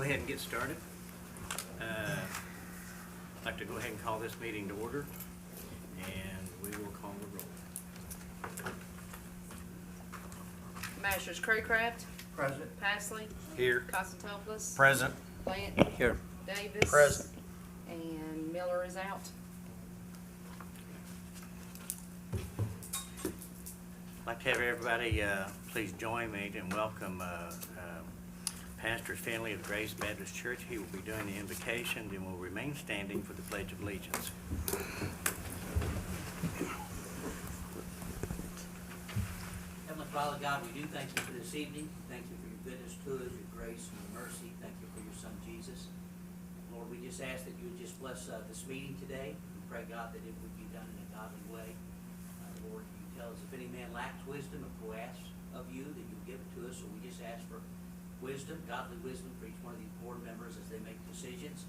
ahead and get started. I'd like to go ahead and call this meeting to order, and we will call the roll. Masters Craycraft, Present. Pasley, Here. Costantopoulos, Present. Plant, Here. Davis. Present. And Miller is out. I'd like to have everybody please join me and welcome Pastor Finley of Grace Baptist Church. He will be doing the invocation and will remain standing for the Pledge of Allegiance. Heavenly Father God, we do thank you for this evening. Thank you for your goodness to us, your grace and your mercy. Thank you for your Son Jesus. Lord, we just ask that you would just bless this meeting today. We pray, God, that it would be done in a godly way. Lord, you tell us if any man lacks wisdom, if we ask of you, that you give it to us. So we just ask for wisdom, godly wisdom for each one of these board members as they make decisions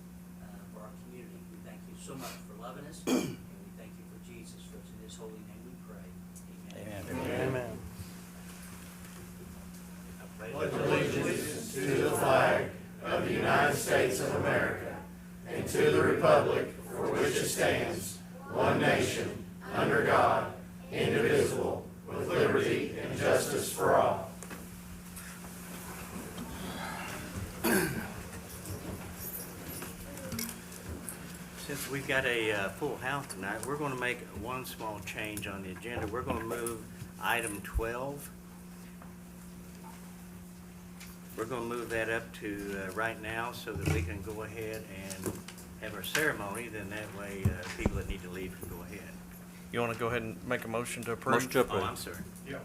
for our community. We thank you so much for loving us, and we thank you for Jesus. For it's in his holy name we pray. Amen. Amen. Pledge allegiance to the flag of the United States of America and to the republic for which it stands, one nation, under God, indivisible, with liberty and justice for all. Since we've got a full house tonight, we're going to make one small change on the agenda. We're going to move item 12. We're going to move that up to right now so that we can go ahead and have our ceremony. Then that way people that need to leave can go ahead. You want to go ahead and make a motion to approve? Motion to approve. Oh, I'm sorry. Yeah,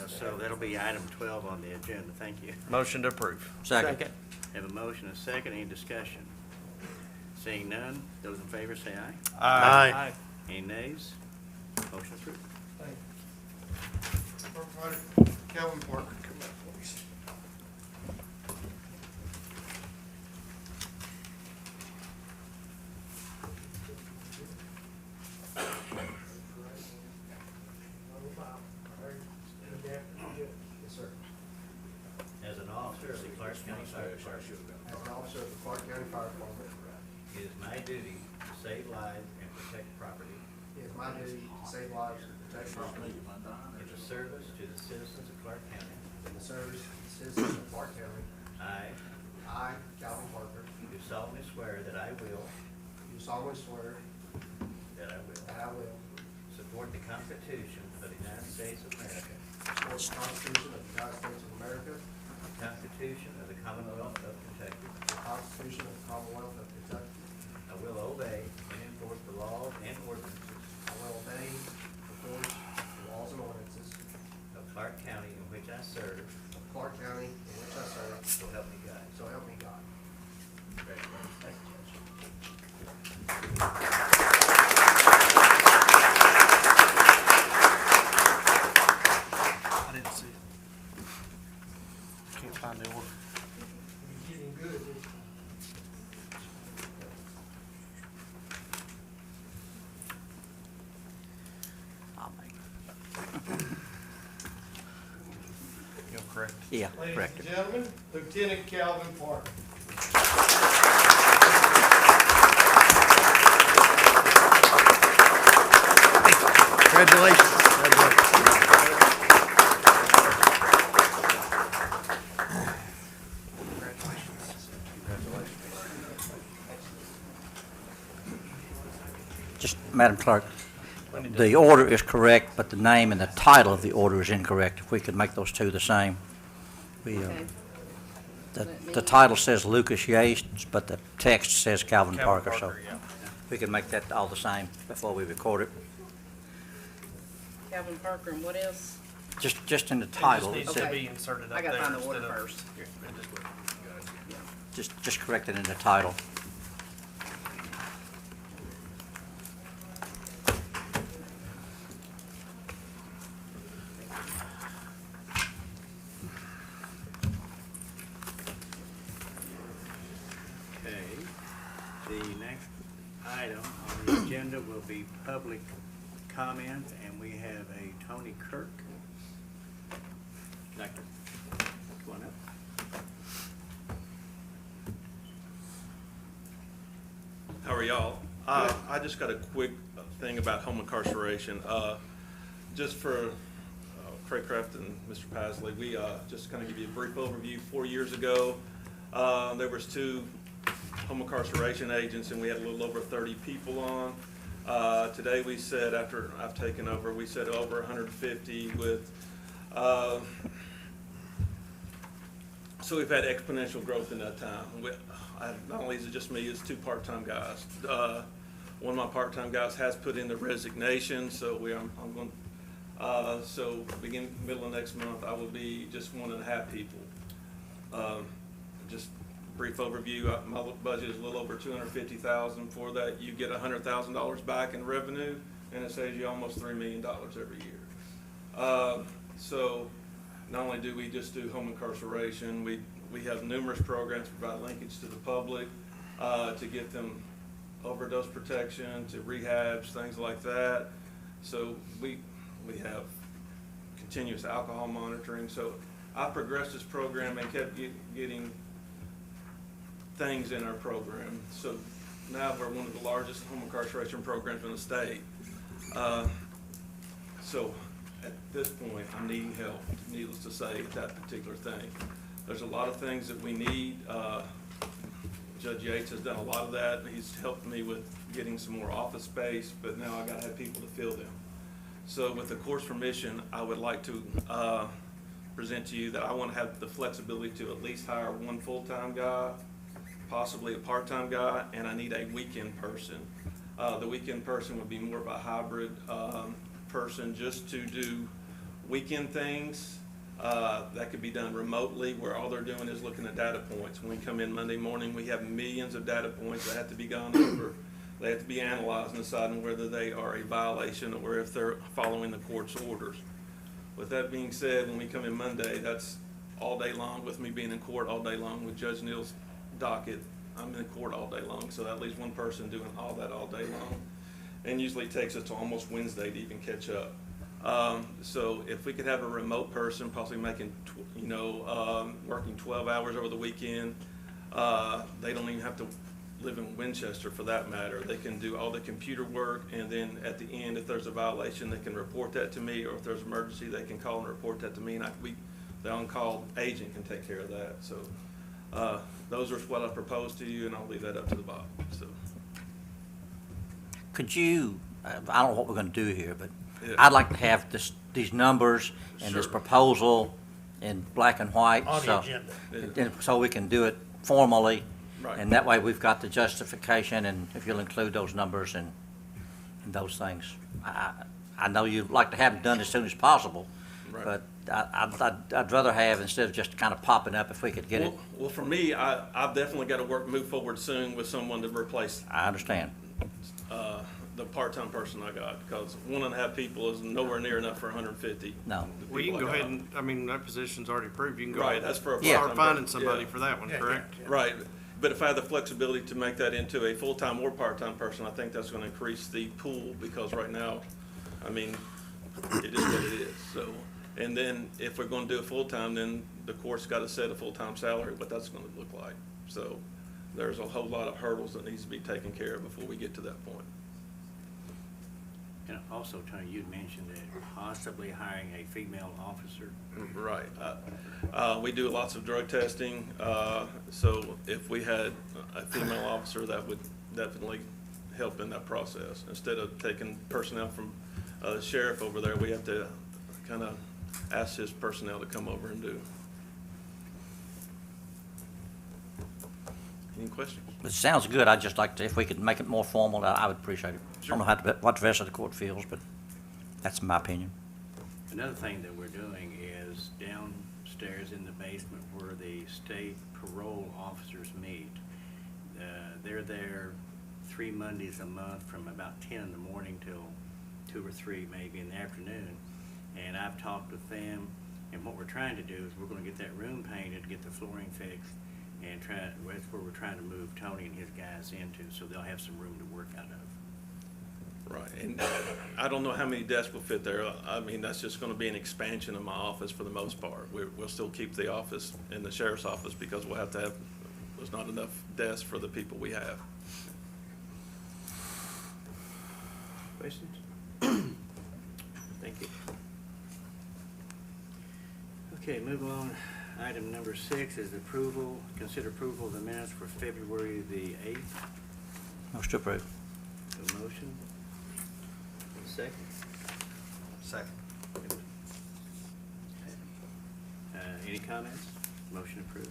so that'll be item 12 on the agenda. Thank you. Motion to approve. Second. Have a motion and a second. Any discussion? Seeing none, those in favor say aye. Aye. Any nays? Motion approved. Calvin Parker, come up, please. Yes, sir. As an officer of the Clark County Fire Department, As an officer of the Clark County Fire Department, it is my duty to save lives and protect property it is my duty to save lives and protect property in the service to the citizens of Clark County. in the service of the citizens of Clark County. I Calvin Parker, do solemnly swear that I will do solemnly swear that I will support the Constitution of the United States of America, support the Constitution of the United States of America, the Constitution of the Commonwealth of Kentucky. the Constitution of the Commonwealth of Kentucky. I will obey and enforce the laws and ordinances I will obey, enforce the laws and ordinances of Clark County in which I serve, of Clark County in which I serve, so help me God. so help me God. Congratulations. Thank you, Judge. I didn't see it. Can't find the order. You're getting good. I'll make it. You're correct. Yeah, Ladies correct. and gentlemen, Lieutenant Calvin Parker. Congratulations. Just, Madam Clerk, the order is correct, but the name and the title of the order is incorrect. If we could make those two the same. We, Okay. the title says Lucas Yates, but the text says Calvin Parker, so yeah. we can make that all the same before we record it. Calvin Parker, and what else? Just in the It title, just it needs to said- be inserted up I there. gotta find the order instead of- first. Here, and just look. Go ahead. just correct it in the title. Okay, the next item on the agenda will be public comment, and we have a Tony Kirk. Doctor, come on up. y'all? I just got a quick thing about home incarceration. Just for Craycraft and Mr. Pasley, we just kind of give you a brief overview. 4 years ago, there was 2 home incarceration agents, and we had a little over 30 people on. Today we said, after I've taken over, we said over 150 with, so we've had exponential growth in that time. Not only is it just me, it's 2 part-time guys. One of my part-time guys has put in the resignation, so I'm going, so beginning, middle of next month, I will be just 1.5 people. Just brief overview, my budget is a little over $250,000. For that, you get $100,000 back in revenue, and it saves you almost $3 million every year. So not only do we just do home incarceration, we have numerous programs to provide linkage to the public, to get them overdose protection, to rehabs, things like that. So we have continuous alcohol monitoring. So I progressed this program and kept getting things in our program. So now we're one of the largest home incarceration programs in the state. So at this point, I'm needing help, needless to say, with that particular thing. There's a lot of things that we need. Judge Yates has done a lot of that. He's helped me with getting some more office space, but now I gotta have people to fill them. So with the court's permission, I would like to present to you that I want to have the flexibility to at least hire 1 full-time guy, possibly a part-time guy, and I need a weekend person. The weekend person would be more of a hybrid person, just to do weekend things. That could be done remotely, where all they're doing is looking at data points. When we come in Monday morning, we have millions of data points that have to be gone over. They have to be analyzed and deciding whether they are a violation or if they're following the court's orders. With that being said, when we come in Monday, that's all day long with me being in court all day long with Judge Neal's docket. I'm in court all day long, so that leaves 1 person doing all that all day long. And usually it takes us to almost Wednesday to even catch up. So if we could have a remote person possibly making, working 12 hours over the weekend, they don't even have to live in Winchester for that matter. They can do all the computer work, and then at the end, if there's a violation, they can report that to me, or if there's an emergency, they can call and report that to me, and the on-call agent can take care of that. So those are what I proposed to you, and I'll leave that up to the body. So. Could you, I don't know what we're going to do here, but Yeah. I'd like to have these numbers and this Sure. proposal in black and white. On the so- agenda. and so we can do it formally. Right. And that way we've got the justification, and if you'll include those numbers and those things. I know you'd like to have it done as soon as possible, Right. but I'd rather have, instead of just kind of popping up, if we could get it. Well, for me, I've definitely got to move forward soon with someone to replace I understand. the part-time person I got, because 1.5 people is nowhere near enough for 150. No. Well, you can people go I ahead got. and, I mean, that position's already approved. You can go. Right, that's for a Yeah. part-time. Start finding person. somebody Yeah. for that one, Yeah, correct? yeah. Right, but if I have the flexibility to make that into a full-time or part-time person, I think that's gonna increase the pool, because right now, I mean, it is what it is, so. And then if we're gonna do a full-time, then the court's gotta set a full-time salary, what that's gonna look like. So there's a whole lot of hurdles that needs to be taken care of before we get to that point. And also, Tony, you'd mentioned that possibly hiring a female officer. Right. We do lots of drug testing, so if we had a female officer, that would definitely help in that process. Instead of taking personnel from the sheriff over there, we have to kind of ask his personnel to come over and do. Any questions? It sounds good. I'd just like to, if we could make it more formal, I would appreciate it. I don't know what the rest of the court feels, but that's my opinion. Another thing that we're doing is downstairs in the basement where the state parole officers meet. They're there 3 Mondays a month from about 10 in the morning till 2 or 3 maybe in the afternoon. And I've talked with them, and what we're trying to do is we're gonna get that room painted, get the flooring fixed, and that's where we're trying to move Tony and his guys into, so they'll have some room to work out of. Right, and I don't know how many desks will fit there. I mean, that's just gonna be an expansion of my office for the most part. We'll still keep the office in the sheriff's office, because we'll have to have, there's not enough desks for the people we have. Questions? Thank you. Okay, move on. Item number 6 is approval, consider approval of the minutes for February the 8th. Motion to approve. A motion? Second? Second. Any comments? Motion approved.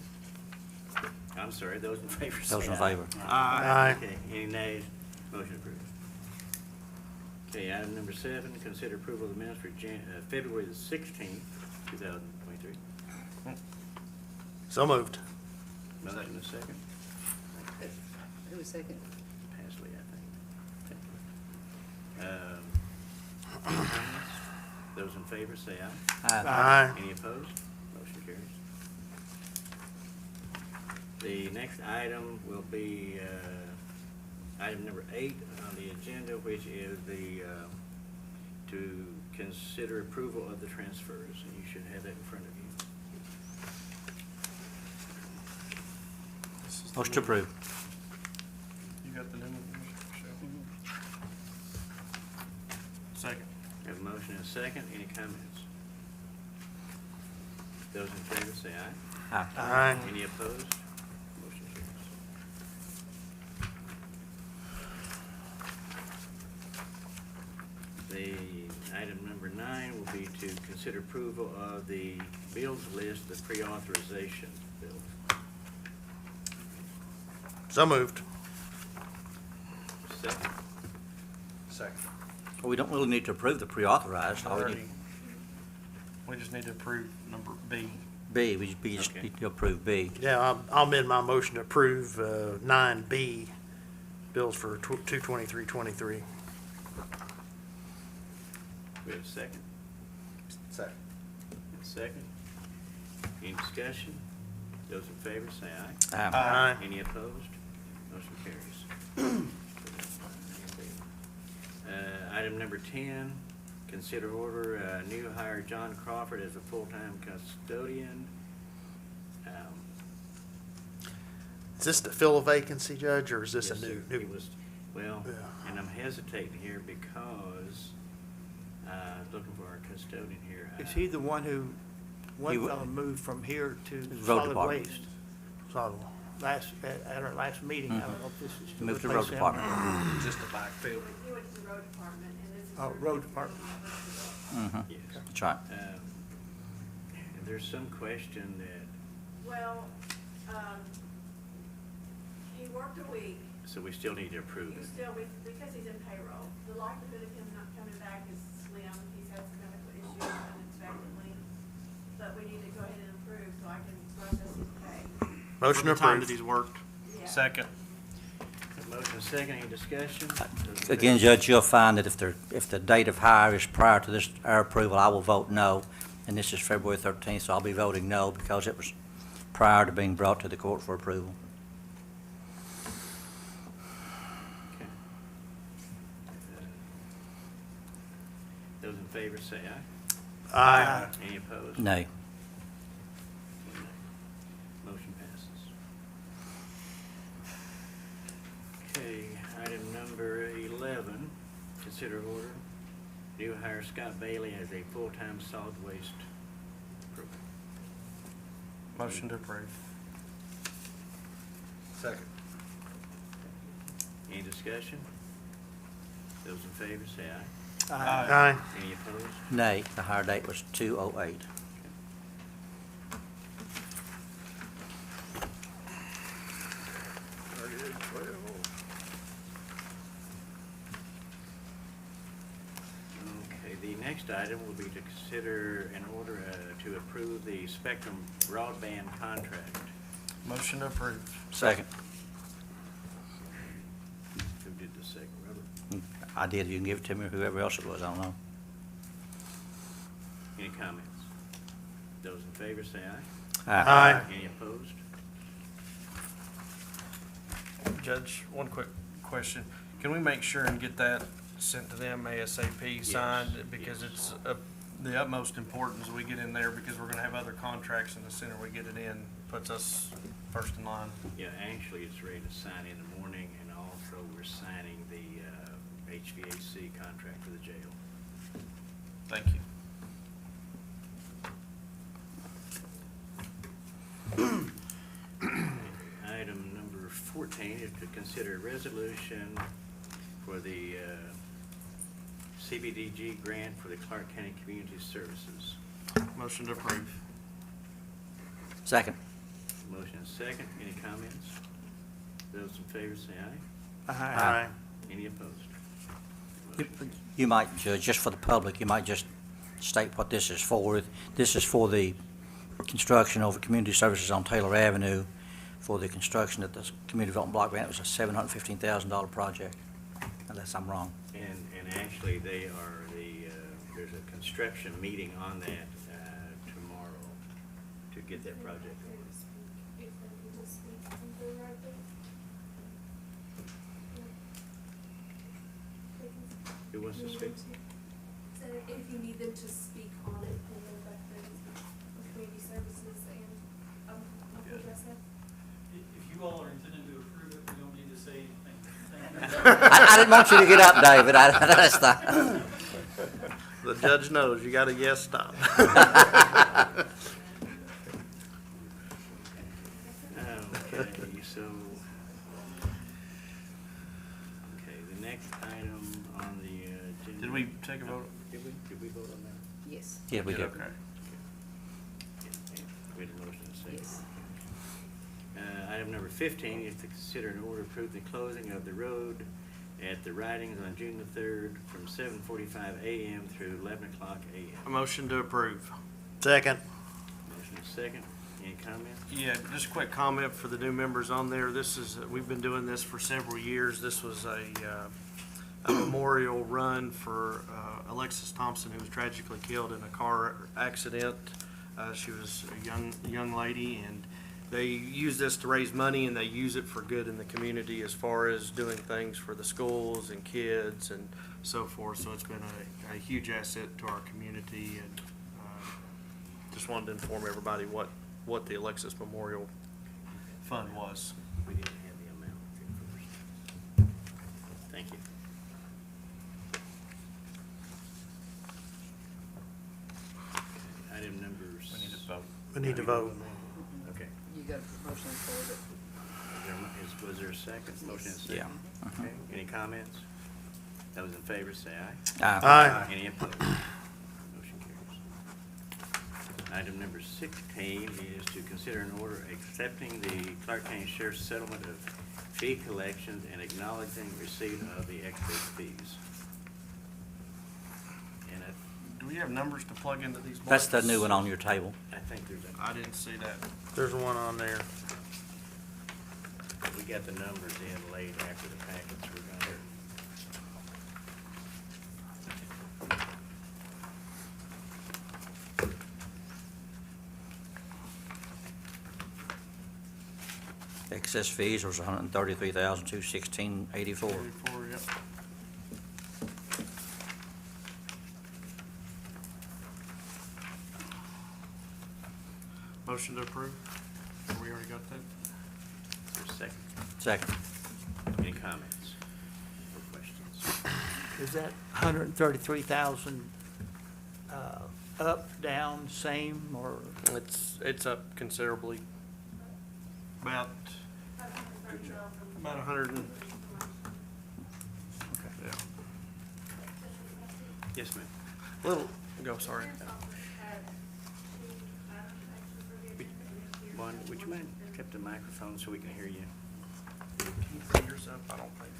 I'm sorry, those in favor say Those in aye. favor. Aye. Okay, any nays? Motion approved. Okay, item number 7, consider approval of the minutes for February the 16th, 2023. So moved. Motion and a second. Who was second? Pasley, I think. Any comments? Those in favor say aye. Aye. Any opposed? Motion carries. The next item will be item number 8 on the agenda, which is to consider approval of the transfers, and you should have that in front of you. Motion to approve. You got the new one, Michelle? Second. We have a motion and a second. Any comments? Those in favor say aye. Aye. Any opposed? Motion carries. The item number 9 will be to consider approval of the bills list, the pre-authorization bills. So moved. Second. Second. Well, we don't really need to approve the pre-authorized. All we Already. need, We just need to approve number B. B, we just Okay. need to approve B. Yeah, I'll amend my motion to approve 9B, bills for 2/23/23. We have a second. Second. Second. Any discussion? Those in favor say aye. Aye. Any opposed? Motion carries. Item number 10, consider order new hire John Crawford as a full-time custodian. Is this to fill a vacancy, Judge, or is this a Yes, new? sir. It was, well, Yeah. and I'm hesitating here because looking for our custodian here. Is he the one who, He one wa- fellow moved from here to Road solid department. waste? Solid. At our last meeting, I don't know if this is to Move to replace road him. department. Just a backfill. He went to the road department, and this is. Oh, for road the department. Mm-hmm. Yes. That's right. There's some question that, Well, he worked a week, so we still need to approve you it. still, because he's in payroll, the likelihood of him not coming back is slim. He's had some medical issues unexpectedly, but we need to go ahead and approve so I can process his pay. Motion For the time that approved. he's worked. Yeah. Second. Motion second, any discussion? Those in Again, favor- Judge, you'll find that if the date of hire is prior to this, our approval, I will vote no. And this is February 13th, so I'll be voting no because it was prior to being brought to the court for approval. Okay. Those in favor say aye. Aye. Any opposed? Nay. Motion passes. Okay, item number 11, consider order, new hire Scott Bailey as a full-time solid waste approval. Motion to approve. Second. Any discussion? Those in favor say aye. Aye. Any opposed? Nay, the hire date was 2/08. Okay, the next item will be to consider an order to approve the Spectrum broadband contract. Motion to approve. Second. Who did the second, Robert? I did. You can give it to me or whoever else it was. I don't know. Any comments? Those in favor say aye. Aye. Any opposed? Judge, one quick question. Can we make sure and get that sent to them ASAP signed? Because yes. it's of the utmost importance we get in there because we're gonna have other contracts, and the sooner we get it in, puts us first in line. Yeah, actually, it's ready to sign in the morning, and also we're signing the HVAC contract for the jail. Thank you. Item number 14 is to consider a resolution for the CBDG grant for the Clark County Community Services. Motion to approve. Second. Motion is second. Any comments? Those in favor say aye. Aye. Any opposed? You- Motion You might, Judge, just for the public, you might just state what this is for. This is for the construction over community services on Taylor Avenue for the construction of the community development block grant. It was a $715,000 project, unless I'm wrong. And actually, they are there's a construction meeting on that tomorrow to get that project going. Who wants to speak? So if you need them to speak on it, then both the community services and, Uncle Joseph. If you all are intending to approve it, we don't need to say anything. I didn't want you to get up, David. That's the, The judge knows, you got a yes stop. Okay, so, okay, the next item on the agenda. Did we take a vote? Did we vote on that? Yes, yeah, we did. Okay. Yeah, we had a motion and a second. yes. Item number 15 is to consider an order approving the closing of the road at the Ridings on June the 3rd from 7:45 a.m. through 11 o'clock A a.m. motion to approve. Second. Motion is second. Any comments? Yeah, just a quick comment for the new members on there. This is, we've been doing this for several years. This was a memorial run for Alexis Thompson, who was tragically killed in a car accident. She was a young lady, and they use this to raise money, and they use it for good in the community as far as doing things for the schools and kids and so forth. So it's been a huge asset to our community, and just wanted to inform everybody what the Alexis Memorial Fund was. We didn't have the amount first. Thank you. Item number. We need to vote. We need to vote. Okay. You got a motion for it. Was there a second? Motion is Yeah. second. Okay. Any comments? Those in favor say aye. Aye. Any opposed? Motion carries. Item number 16 is to consider an order accepting the Clark County Sheriff's settlement of fee collections and acknowledging receipt of the extra fees. And Do we have numbers to plug into these? That's the buckets? new one on your table. I think there's I didn't see that. There's one on there. we got the numbers in late after the packets were done. Excess fees was $133,216.84. 84, yep. Motion to approve? Or we already got that? There's a second. Second. Any comments or questions? Is that 133,000 up, down, same, or? It's up considerably. About 100 and, yeah. Yes, ma'am. Little, go, sorry. One, would you mind keep the microphone so we can hear you? Can you put yours up? I don't think.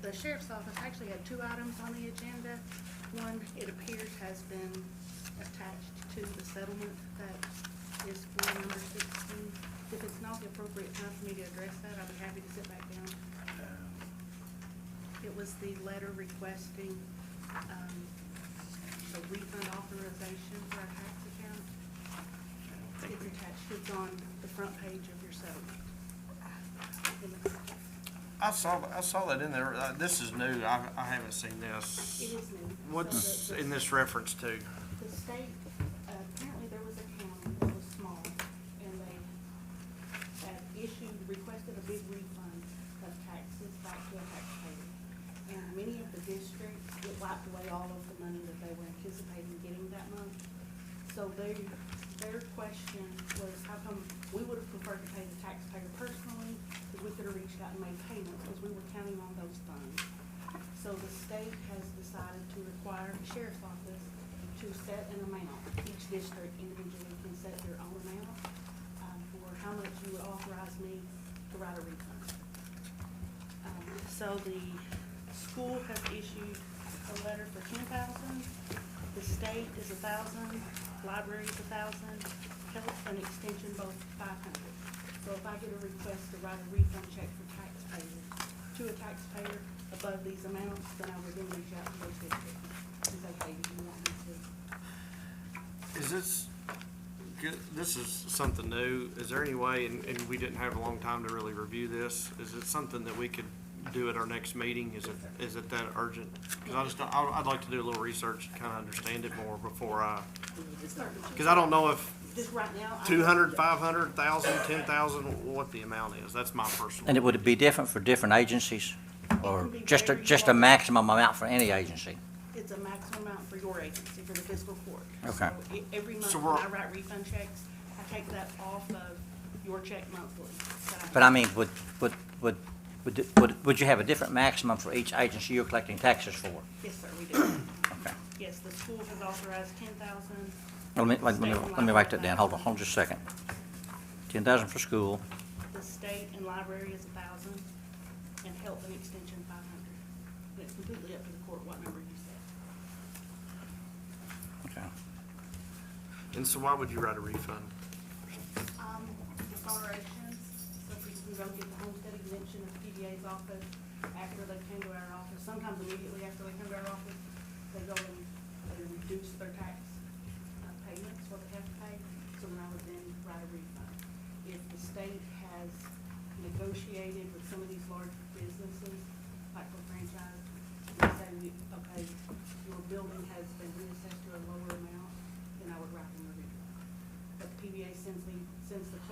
The sheriff's office actually had two items on the agenda. One, it appears, has been attached to the settlement that is for number 16. If it's not the appropriate time for me to address that, I'd be happy to sit back down. It was the letter requesting a refund authorization for our tax account. It's attached, it's on the front page of your settlement. I saw that in there. This is new. I haven't seen this. It is new. What's So the- in this reference to? The state, apparently there was a county that was small, and they had requested a big refund So their question was, how come, we would have preferred to pay the taxpayer personally, because we could have reached out and made payments, because we were counting on those funds. So the state has decided to require the sheriff's office to set an amount. Each district individually can set their own amount, for how much you would authorize me to write a refund. So the school has issued a letter for $10,000, the state is $1,000, library is $1,000, health and extension both $500. So if I get a request to write a refund check for taxpayers, to a taxpayer above these amounts, then I would then reach out to those districts and say, hey, do you want me to? Is this is something new, is there any way, and we didn't have a long time to really review this, is it something that we could do at our next meeting? Is it that urgent? Because I'd like to do a little research and kind of understand it more before because I don't know if Just right now. 200, 500, 1,000, 10,000, what the amount is. That's my personal. And it would be different for different agencies? Or can be just a very large. maximum amount for any agency? It's a maximum amount for your agency, for the fiscal court. Okay. So every month So when we're- I write refund checks, I take that off of your check monthly. that But I mean, would you have a different maximum for each agency you're collecting taxes for? Yes, sir, we do. Okay. Yes, the school has authorized 10,000. Let me write that down. Hold on just a second. 10,000 for school. The state and library is 1,000, and health and extension 500. And it's completely up to the court what number you set. Okay. And so why would you write a refund? Exonerations, so people can go get the homestead exemption at the PDA's office after they came to our office. Sometimes immediately after they come to our office, they go and they reduce their tax payments, what they have to pay. So then I would then write a refund. If the state has negotiated with some of these large businesses, like for franchise, and say, okay, your building has been reassessed to a lower amount, then I would write them a refund. But the PBA sends the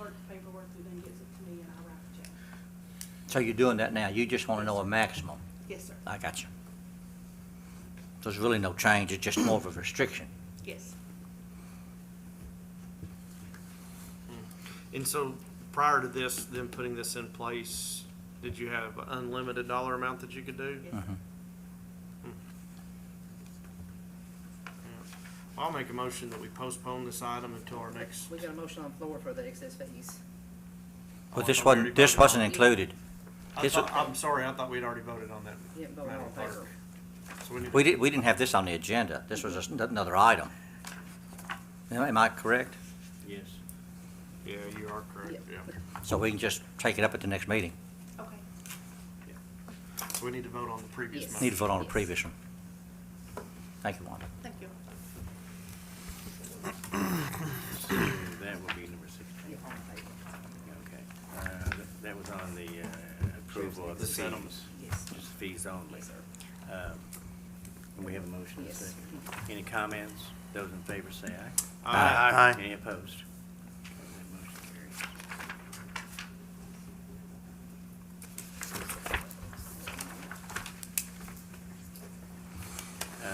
clerk paperwork, who then gets it to me, and I write the check. So you're doing that now? You just want to know a maximum? Yes, sir. I got you. So there's really no change, it's just more of a restriction. Yes. And so prior to this, them putting this in place, did you have an unlimited dollar amount that you could do? Yes. Mhm. I'll make a motion that we postpone this item until our next. We got a motion on the floor for the excess fees. But Oh, this I thought we already wasn't voted on it. included. This was- I'm sorry, I thought we'd already voted on that. You didn't vote Madam on Clerk. payroll. So we need We to- didn't have this on the agenda. This was another item. Am I correct? Yes. Yeah, you are correct, Yep. yeah. So we can just take it up at the next meeting. Okay. So we need to vote on the previous Yes. motion. Need to vote on the Yes. previous one. Thank you, Wanda. Thank you. So that will be number 16. You're on payroll. Okay. That was on the approval of the The settlement. fees. Yes. Just fees only. Yes, sir. And we have a motion and a Yes. second. Any comments? Those in favor say aye. Aye. Any opposed? Okay, that motion carries.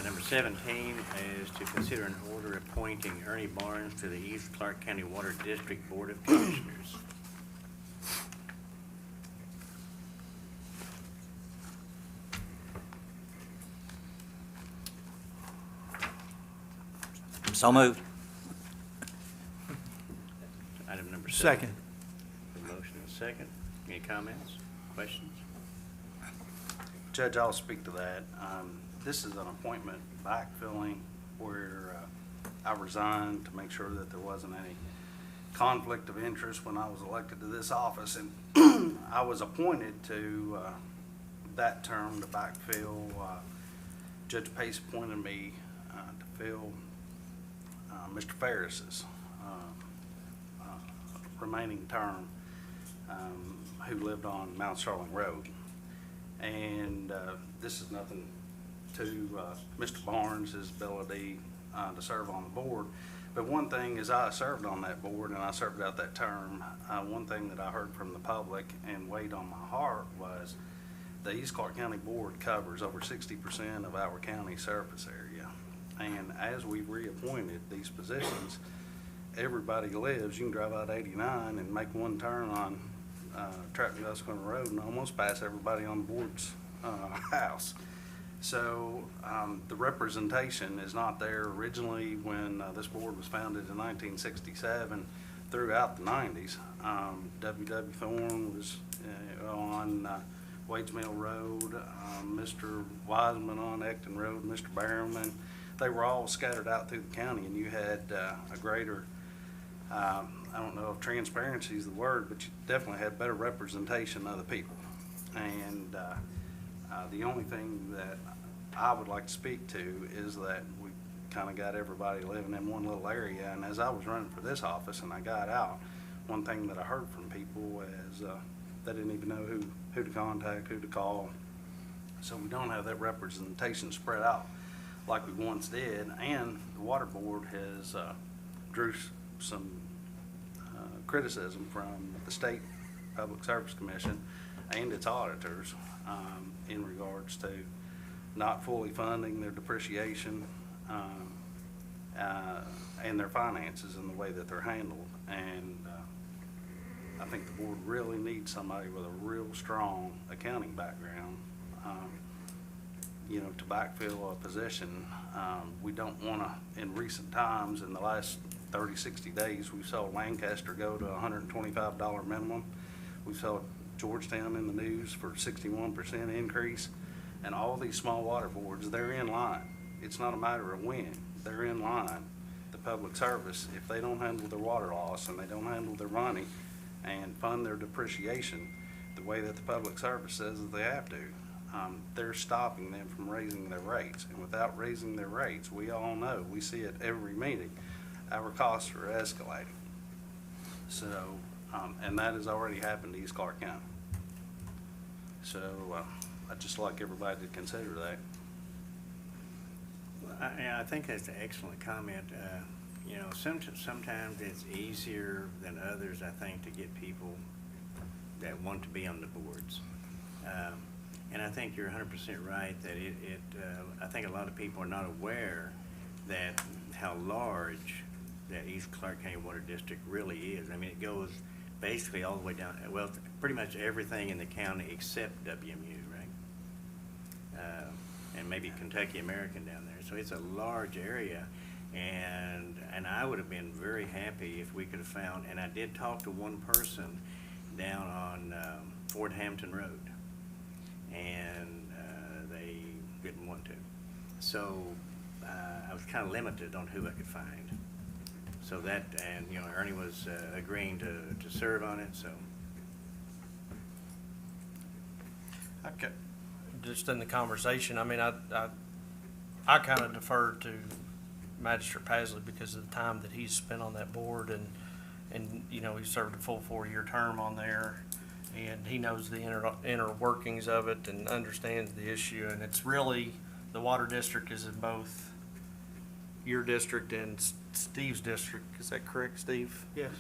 Number 17 is to consider an order appointing Ernie Barnes to the East Clark County Water District Board of Commissioners. So moved. Item number 7. Second. The motion is second. Any comments, questions? Judge, I'll speak to that. This is an appointment backfilling where I resigned to make sure that there wasn't any conflict of interest when I was elected to this office. And I was appointed to that term to backfill. Judge Pace appointed me to fill Mr. Ferris's remaining term, who lived on Mount Sterling Road. And this is nothing to Mr. Barnes' ability to serve on the board. But one thing is, I served on that board and I served out that term. One thing that I heard from the public and weighed on my heart was the East Clark County Board covers over 60% of our county surface area. And as we've reappointed these positions, everybody lives, you can drive out 89 and make one turn on Trappier Road and almost pass everybody on the board's house. So the representation is not there. Originally, when this board was founded in 1967, throughout the 90s, W.W. Thorne was on Wades Mill Road, Mr. Wiseman on Ecton Road, Mr. Barrowman. They were all scattered out through the county, and you had a greater, I don't know if transparency is the word, but you definitely had better representation of the people. And the only thing that I would like to speak to is that we kind of got everybody living in one little area. And as I was running for this office and I got out, one thing that I heard from people was they didn't even know who to contact, who to call. So we don't have that representation spread out like we once did. And the water board has drew some criticism from the State Public Service Commission and its auditors in regards to not fully funding their depreciation and their finances in the way that they're handled. And I think the board really needs somebody with a real strong accounting background, to backfill a position. We don't want to, in recent times, in the last 30, 60 days, we saw Lancaster go to $125 minimum. We saw Georgetown in the news for 61% increase. And all these small water boards, they're in line. It's not a matter of when, they're in line. The public service, if they don't handle their water loss and they don't handle their money and fund their depreciation the way that the public service says that they have to, they're stopping them from raising their rates. And without raising their rates, we all know, we see it every meeting, our costs are escalating. So, and that has already happened to East Clark County. So, I'd just like everybody to consider that. I think that's an excellent comment. Sometimes it's easier than others, I think, to get people that want to be on the boards. And I think you're 100% right that I think a lot of people are not aware that how large that East Clark County Water District really is. I mean, it goes basically all the way down, well, pretty much everything in the county except WMU, right? And maybe Kentucky American down there. So it's a large area, and I would have been very happy if we could have found, and I did talk to one person down on Fort Hampton Road, and they didn't want to. So I was kind of limited on who I could find. So that, and Ernie was agreeing to serve on it, so. Okay. Just in the conversation, I mean, I kind of defer to Magistrate Pasley because of the time that he's spent on that board, and he served a full 4-year term on there, and he knows the inner workings of it and understands the issue. And it's really, the water district is in both your district and Steve's district. Is that correct, Steve? Yes.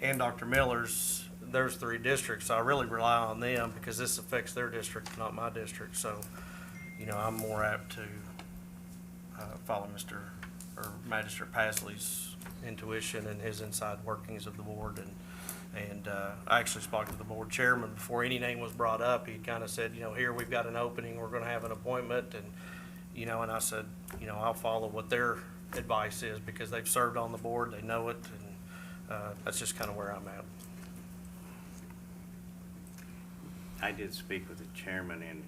And Dr. Miller's. There's 3 districts, so I really rely on them because this affects their district, not my district. So, I'm more apt to follow Magistrate Pasley's intuition and his inside workings of the board. And I actually spoke to the board chairman before any name was brought up. He kind of said, here we've got an opening, we're going to have an appointment, and and I said, I'll follow what their advice is because they've served on the board, they know it, and that's just kind of where I'm at. I did speak with the chairman, and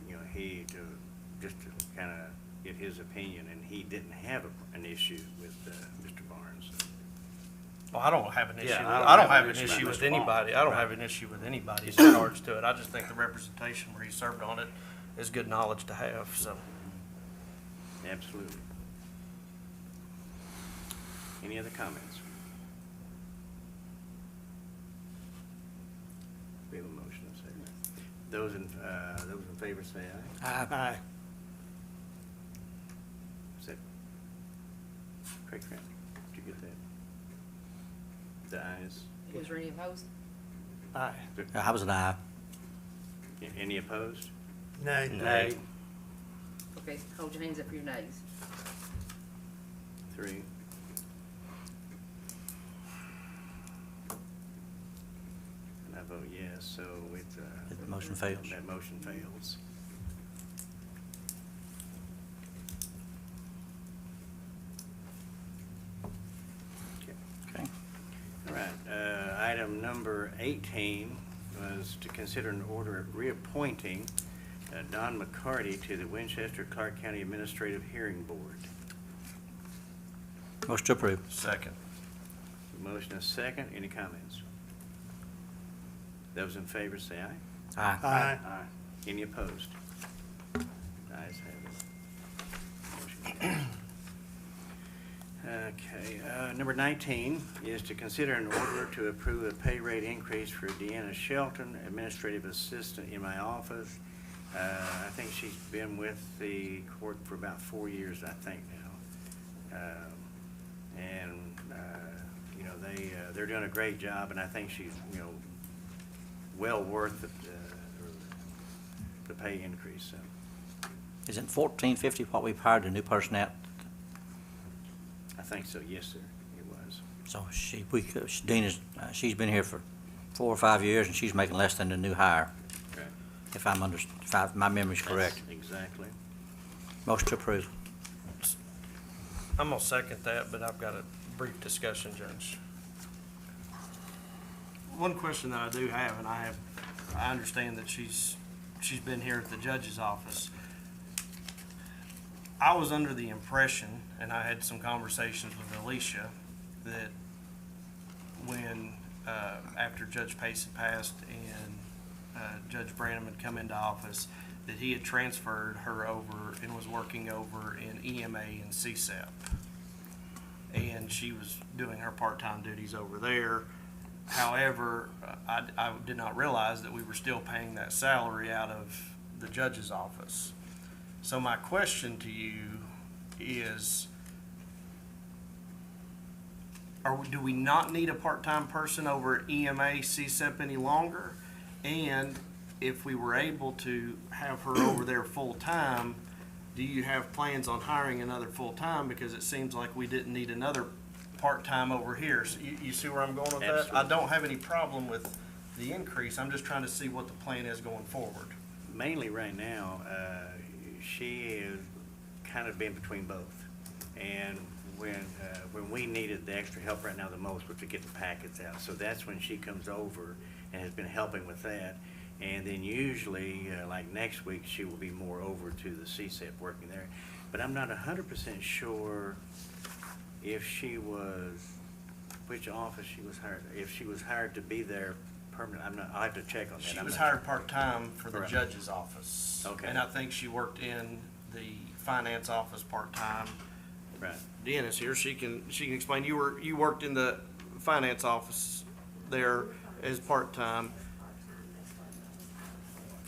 just to kind of get his opinion, and he didn't have an issue with Mr. Barnes. Well, I don't have an issue. Yeah, I don't have an with issue with Mr. anybody. I don't Right. have an issue with anybody in regards to it. I just think the representation where he served on it is good knowledge to have. So, Absolutely. Any other comments? We have a motion and second. Those in favor say aye. Aye. Is that Craig Grant? Did you get that? The ayes? Was there any opposed? Aye. I was an aye. Any opposed? Nay. Nay. Okay, hold your hands up for your nays. 2023. And I vote yes, so it, That motion fails. that motion fails. Okay. All right, item number 18 was to consider an order reappointing Don McCarty to the Winchester-Clark County Administrative Hearing Board. Motion to approve. Second. Motion is second. Any comments? Those in favor say aye. Aye. Aye. Aye. Any opposed? Ayes have it. Motion carries. Okay, number 19 is to consider an order to approve a pay rate increase for Deanna Shelton, Administrative Assistant in my office. I think she's been with the court for about 4 years, I think now. And, you know, they're doing a great job, and I think she's, you know, well worth the pay increase, so Isn't $14.50 what we've hired a new person at? I think so, yes, sir, it was. So Dina's, she's been here for 4 or 5 years, and she's making less than the new hire, Okay. if my memory's correct. That's exactly. Motion to approve. I'm gonna second that, but I've got a brief discussion, Judge. One question that I do have, and I understand that she's been here at the judge's office. I was under the impression, and I had some conversations with Alicia, that when, after Judge Pace had passed and Judge Branham had come into office, that he had transferred her over and was working over in EMA and CSEP. And she was doing her part-time duties over there. However, I did not realize that we were still paying that salary out of the judge's office. So my question to you is, do we not need a part-time person over at EMA, CSEP any longer? And if we were able to have her over there full-time, do you have plans on hiring another full-time? Because it seems like we didn't need another part-time over here. So you see where I'm going with that? I Absolutely. don't have any problem with the increase. I'm just trying to see what the plan is going forward. Mainly right now, she has kind of been between both. And when we needed the extra help right now the most was to get the packets out. So that's when she comes over and has been helping with that. And then usually, like next week, she will be more over to the CSEP working there. But I'm not 100% sure if she was, which office she was hired, if she was hired to be there permanent. I'll have to check on that. She I'm was not hired sure. part-time for the Correct. judge's office. Okay. And I think she worked in the finance office part-time. Right. Deanna's here, she can explain. You worked in the finance office there as part-time.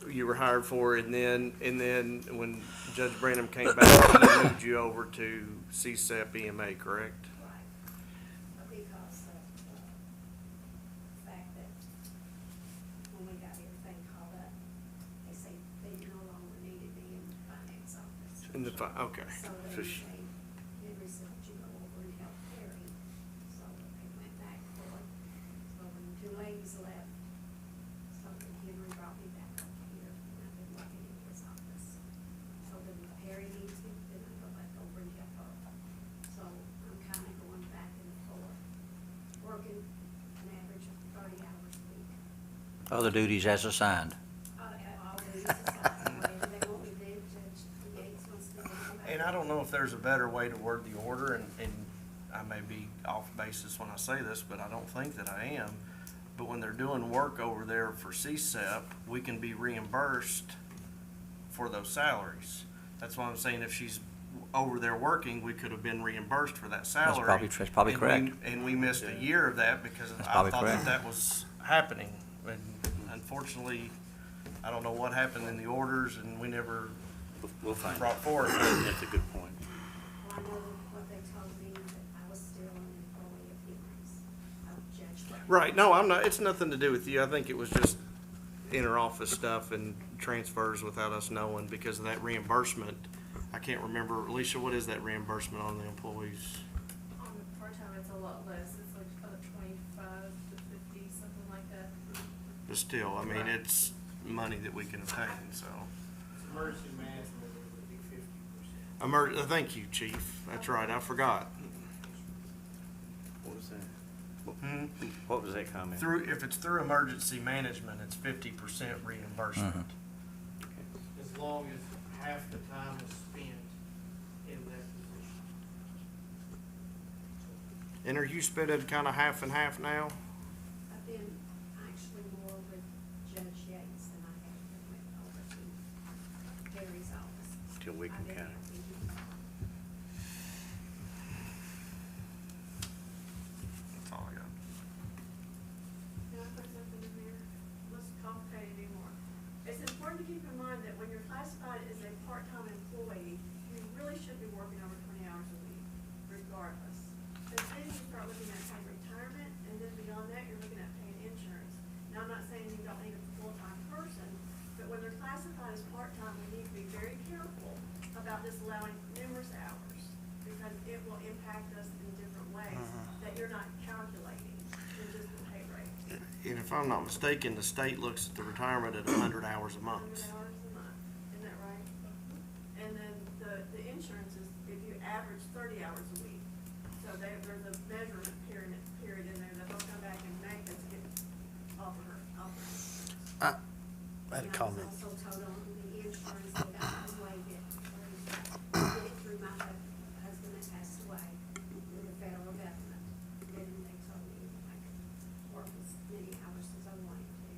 You were hired for, and then when Judge Branham came back, he moved you over to CSEP EMA, correct? Because of the fact that when we got everything called up, they say they no longer needed me in the finance office. Okay. So So they she- said you go over and help Terry, so they went back for it. So when the two ladies left, so then Henry brought me back over here, and I've been working in his office. So then if Terry needs me, then I go back over and help her. So I'm kinda going back and forth, working an average of 30 hours a week. Other duties as assigned. Always aside, whatever they want me to do, Judge Yates wants to do. And I don't know if there's a better way to word the order, and I may be off basis when I say this, but I don't think that I am. But when they're doing work over there for CSEP, we can be reimbursed for those salaries. That's why I'm saying if she's over there working, we could have been reimbursed for that salary. That's probably And correct. And we missed a year of that because That's I probably thought correct. that was happening. And unfortunately, I don't know what happened in the orders, and we never We'll find brought out. forward. That's a good point. Well, I know what they told me, that I was still an employee of Henry's, of Judge Brown. Right, no, I'm not, it's nothing to do with you. I think it was just inter-office stuff and transfers without us knowing because of that reimbursement. I can't remember, Alicia, what is that reimbursement on the employees? But still, I mean, it's money that we can obtain, so. Emergency management would be 50%. Thank you, Chief. That's right, I forgot. What was that? Hmm? What was that comment? If it's through emergency management, it's 50% reimbursement. As long as half the time is spent in that position. And are you split it kind of half and half now? I've been actually more with Judge Yates than I have with over to Terry's office. Till we can I've been kind of. happy. That's all I got. Can I put something in there? Let's complicate it anymore. It's important to keep in mind that when you're classified as a part-time employee, you really should be working over 20 hours a week, regardless. But then you start looking at paying retirement, and then beyond that, you're looking at paying insurance. Now, I'm not saying you don't need a full-time person, but when they're classified as part-time, we need to be very careful about disallowing numerous hours, because it will impact us in different ways that you're not calculating in just the pay rate. And if I'm not mistaken, the state looks at the retirement at 100 hours a 100 month. hours a month, isn't that right? And then the insurance is, if you average 30 hours a week, so there's a measurement period in there that they'll come back and make us get off of her insurance. I had a And comment. I was also told on the insurance that I can waive it, get it through my husband that passed away with the federal government. And they told me I could work as many hours as I wanted to,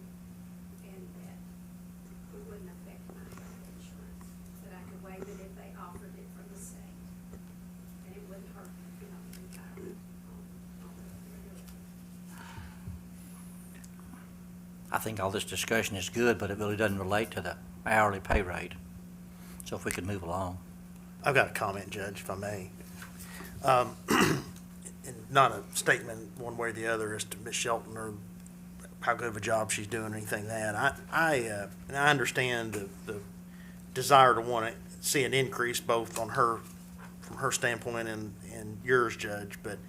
and that it wouldn't affect my health insurance, that I could waive it if they offered it from the state. And it wouldn't hurt, retirement on the regular. I think all this discussion is good, but it really doesn't relate to the hourly pay rate. So if we could move along. I've got a comment, Judge, if I may. And not a statement one way or the other as to Ms. Shelton or how good of a job she's doing or anything like that. And I understand the desire to want to see an increase both on her, from her standpoint and yours, Judge, but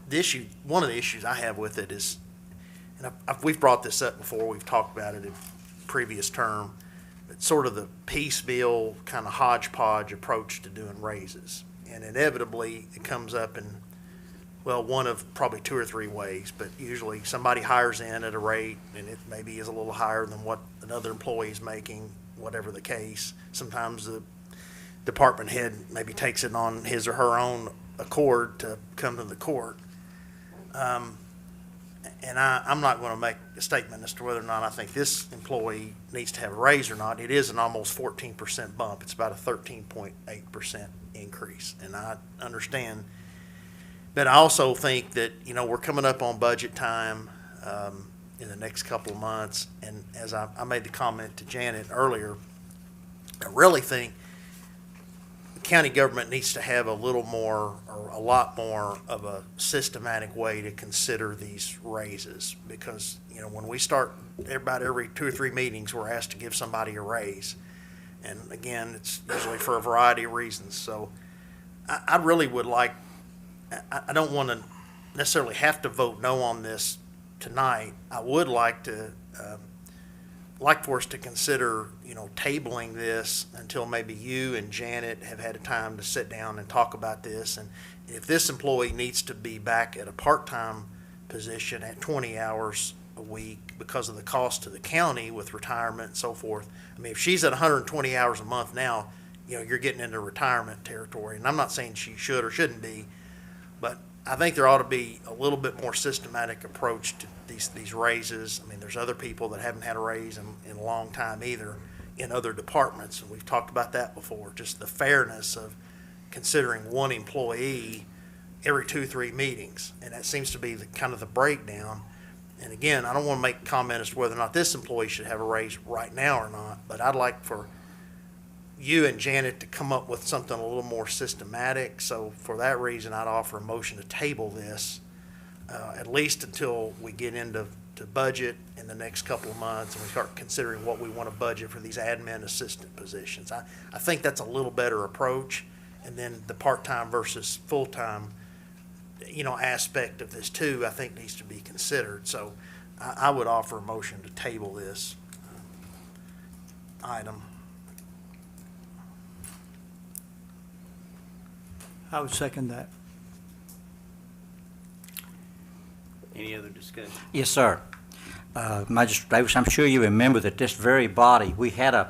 the issue, one of the issues I have with it is, and we've brought this up before, we've talked about it in previous term, but sort of the piecemeal kind of hodgepodge approach to doing raises. And inevitably, it comes up in, well, one of probably two or three ways, but usually somebody hires in at a rate and it maybe is a little higher than what another employee is making, whatever the case. Sometimes the department head maybe takes it on his or her own accord to come to the court. And I'm not going to make a statement as to whether or not I think this employee needs to have a raise or not. It is an almost 14% bump. It's about a 13.8% increase. And I understand, but I also think that, you know, we're coming up on budget time in the next couple of months. And as I made the comment to Janet earlier, I really think the county government needs to have a little more, or a lot more of a systematic way to consider these raises. Because, you know, when we start, about every 2 or 3 meetings, we're asked to give somebody a raise. And again, it's usually for a variety of reasons. So I really would like, I don't want to necessarily have to vote no on this tonight. I would like to, like for us to consider, you know, tabling this until maybe you and Janet have had a time to sit down and talk about this. And if this employee needs to be back at a part-time position at 20 hours a week because of the cost to the county with retirement and so forth, I mean, if she's at 120 hours a month now, you know, you're getting into retirement territory. And I'm not saying she should or shouldn't be, but I think there ought to be a little bit more systematic approach to these raises. I mean, there's other people that haven't had a raise in a long time either in other departments, and we've talked about that before, just the fairness of considering one employee every 2 or 3 meetings. And that seems to be the kind of the breakdown. And again, I don't want to make a comment as to whether or not this employee should have a raise right now or not, but I'd like for you and Janet to come up with something a little more systematic. So for that reason, I'd offer a motion to table this, at least until we get into budget in the next couple of months and we start considering what we want to budget for these admin assistant positions. I think that's a little better approach. And then the part-time versus full-time, you know, aspect of this too, I think needs to be considered. So I would offer a motion to table this item. I would second that. Any other discussion? Yes, sir. Magistrate Davis, I'm sure you remember that this very body, we had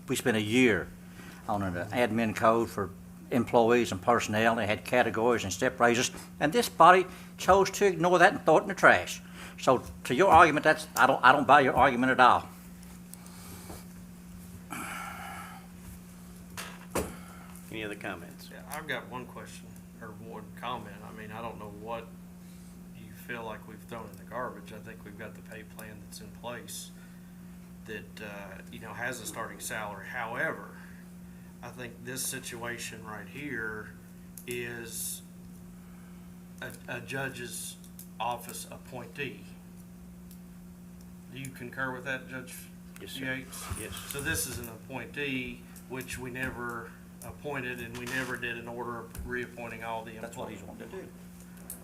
we spent a year on an admin code for employees and personnel. They had categories and step raises, and this body chose to ignore that and throw it in the trash. So to your argument, I don't buy your argument at all. Any other comments? Yeah, I've got one question, or one comment. I mean, I don't know what you feel like we've thrown in the garbage. I think we've got the pay plan that's in place that, has a starting salary. However, I think this situation right here is a judge's office appointee. Do you concur with that, Judge Yes, sir. Yates? Yes. So this is an appointee, which we never appointed, and we never did an order of reappointing all the employees. That's what he's wanting to do.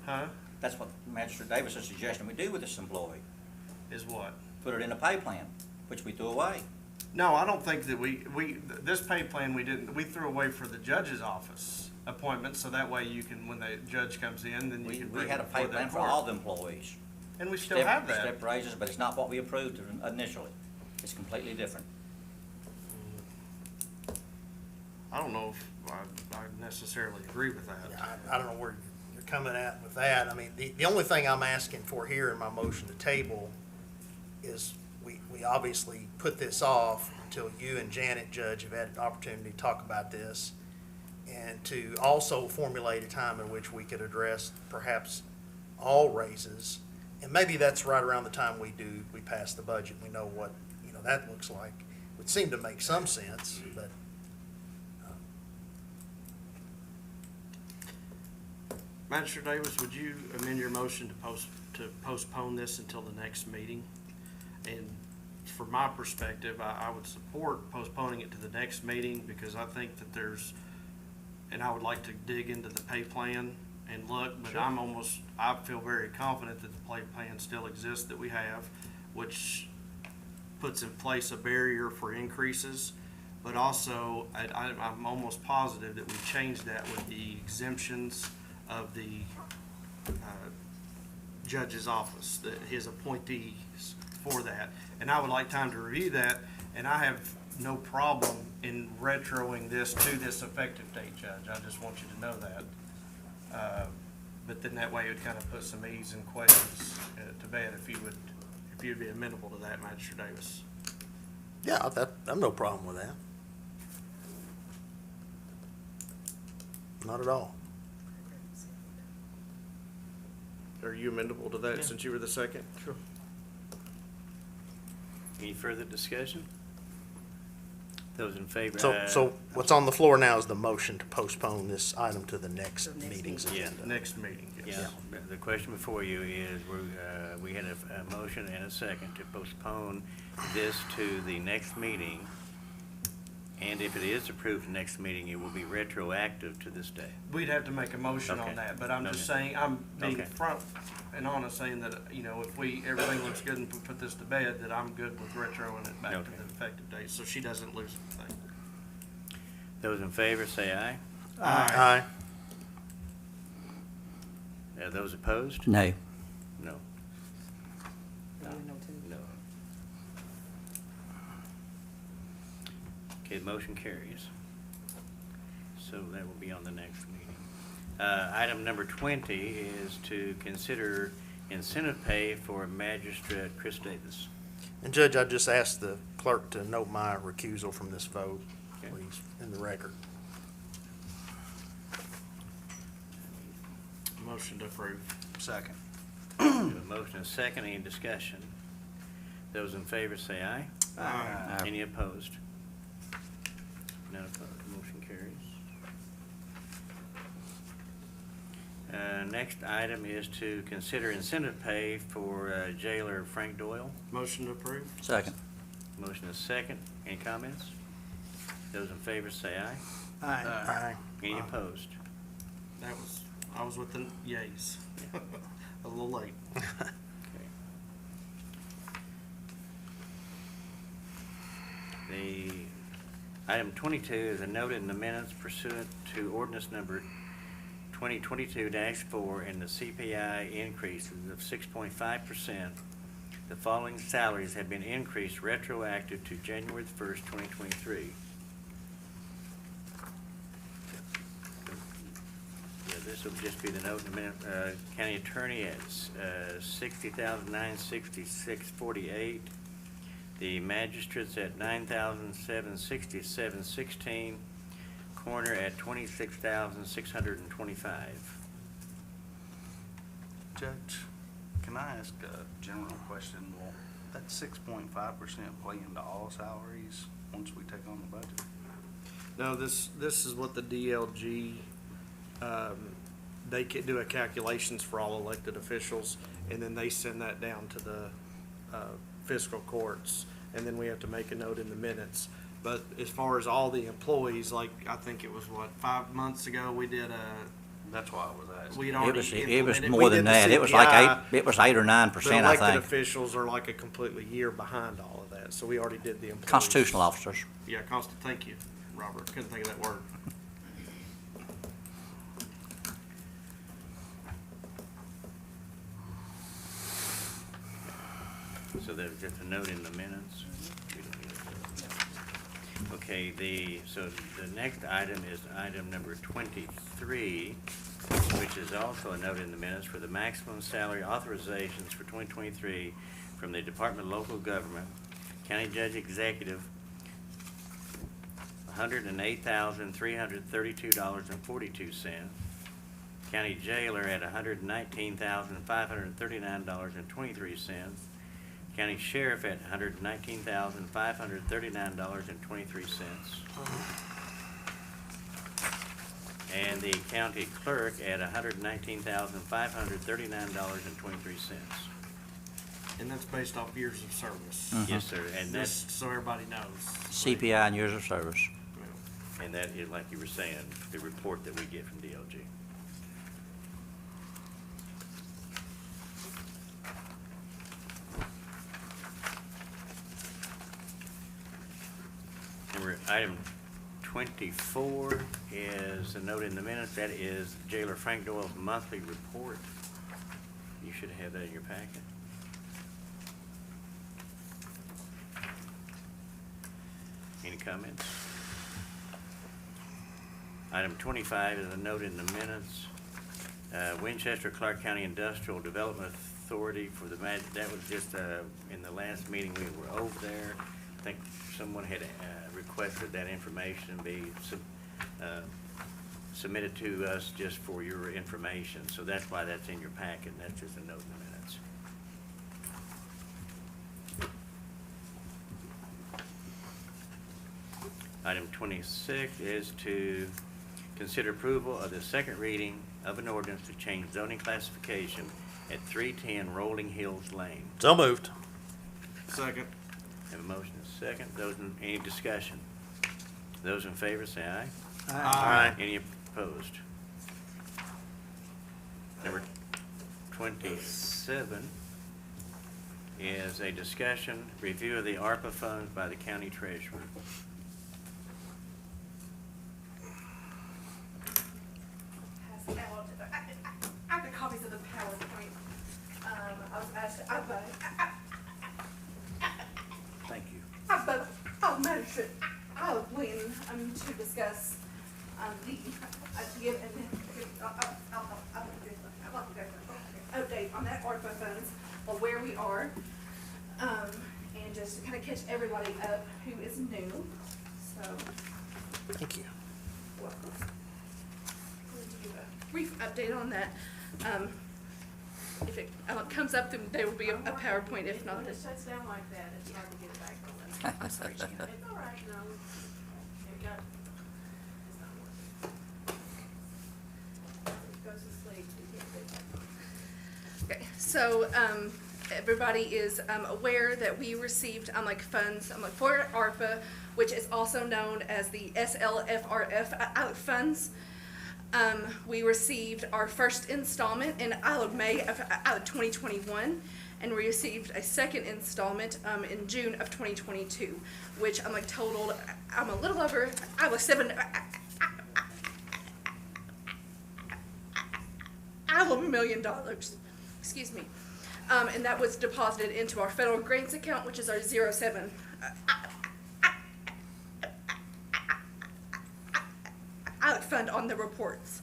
Huh? That's what Magistrate Davis is suggesting we do with this employee. Is what? Put it in a pay plan, which we threw away. No, I don't think that this pay plan we threw away for the judge's office appointment, so that way you can, when the judge comes in, then you We can bring had a it pay before the plan for court. all the employees. And we still have that. Step raises, but it's not what we approved initially. It's completely different. I don't know if I necessarily agree with that. I don't know where you're coming at with that. I mean, the only thing I'm asking for here in my motion to table is we obviously put this off until you and Janet, Judge, have had an opportunity to talk about this, and to also formulate a time in which we could address perhaps all raises. And maybe that's right around the time we pass the budget. We know what, that looks like. It would seem to make some sense, but Magistrate Davis, would you amend your motion to postpone this until the next meeting? And from my perspective, I would support postponing it to the next meeting, because I think that and I would like to dig into the pay plan and look, but I feel very confident that the pay plan still exists that we have, which puts in place a barrier for increases. But also, I'm almost positive that we changed that with the exemptions of the judge's office, his appointees for that. And I would like time to review that, and I have no problem in retroing this to this effective date, Judge. I just want you to know that. But then that way it would kind of put some ease and questions to bed if you'd be amenable to that, Magistrate Davis. yeah, I'm no problem with that. Not at all. Are you amenable to that since you were the second? Sure. Any further discussion? Those in favor? So what's on the floor now is the motion to postpone this item to the next meeting's meeting. agenda. Next meeting, yes. Yeah, the question before you is, we had a motion and a second to postpone this to the next meeting. And if it is approved the next meeting, it will be retroactive to this day. We'd have to make a motion Okay. on that, but I'm just Okay. saying, I'm being Okay. front and honest, saying that, if everything looks good and we put this to bed, that I'm good with retroing it back to Okay. the effective date, so she doesn't lose anything. Those in favor say aye. Aye. Those opposed? No. No. No. Okay, the motion carries. So that will be on the next meeting. Item number 20 is to consider incentive pay for Magistrate Chris Davis. And Judge, I just asked the clerk to note my recusal from this vote, Okay. please, in the record. Motion to approve. Second. A motion and a second, any discussion? Those in favor say aye. Aye. Any opposed? None opposed, motion carries. Next item is to consider incentive pay for jailer Frank Doyle. Motion to approve. Second. Motion is second, any comments? Those in favor say aye. Aye. Any opposed? I was with the yays. A little late. The item 22 is a note in the minutes pursuant to ordinance number 2022-4 and the CPI increases of 6.5%. The following salaries have been increased retroactive to January 1st, 2023. Yeah, this will just be the note in the minute. County attorney at $60,966.48. The magistrates at $9,767.16. Coroner at $26,625. Judge, can I ask a general question? Will that 6.5% play into all salaries once we take on the budget? No, this is what the DLG, they do a calculations for all elected officials, and then they send that down to the fiscal courts, and then we have to make a note in the minutes. But as far as all the employees, like, I think it was, 5 months ago, we did That's why I was asking. we'd It already was implemented. more We than did the that. It was like CPI, it was 8 or 9%, but I elected think. officials are like a completely year behind all of that, so we already did the employees. Constitutional officers. Yeah, thank you, Robert, couldn't think of that word. So there's just a note in the minutes. We don't need it. Okay, so the next item is item number 23, which is also a note in the minutes for the maximum salary authorizations for 2023 from the Department of Local Government, County Judge Executive, $108,332.42. County Jailer at $119,539.23. County Sheriff at $119,539.23. And the County Clerk at $119,539.23. And that's based off years of service. Yes, sir, and Just that's, so everybody knows. CPI and years of service. and that is, like you were saying, the report that we get from DLG. Item 24 is a note in the minutes. That is Jailer Frank Doyle's monthly report. You should have that in your packet. Any comments? Item 25 is a note in the minutes. Winchester Clark County Industrial Development Authority for the, that was just in the last meeting we were over there. I think someone had requested that information be submitted to us just for your information. So that's why that's in your packet, and that's just a note in the minutes. Item 26 is to consider approval of the second reading of an ordinance to change zoning classification at 310 Rolling Hills Lane. So moved. Second. Have a motion and a second. Any discussion? Those in favor say aye. Aye. Any opposed? Number 27 is a discussion, review of the ARPA funds by the county treasurer. Pass out. I got copies of the PowerPoint. I was asked, Thank you. I'll manage it. I'll win, to discuss, update on that ARPA funds, or where we are, and just kind of catch everybody up who is new, so. Thank you. Welcome. Going to give a brief update on that. If it comes up, then there will be a PowerPoint, if not. When it shuts down like that, it's hard to get it back on. I'm sorry, Gina. It's all right, no, it's not working. It goes to sleep, you can't get it back on. Okay, so, everybody is, aware that we received, funds, for ARPA, which is also known as the SLFRF funds. We received our first installment in May of 2021, and we received a second installment in June of 2022, which I'm like totaled, I'm a little over, I was $1 million. Excuse me. And that was deposited into our federal grants account, which is our 07 fund on the reports.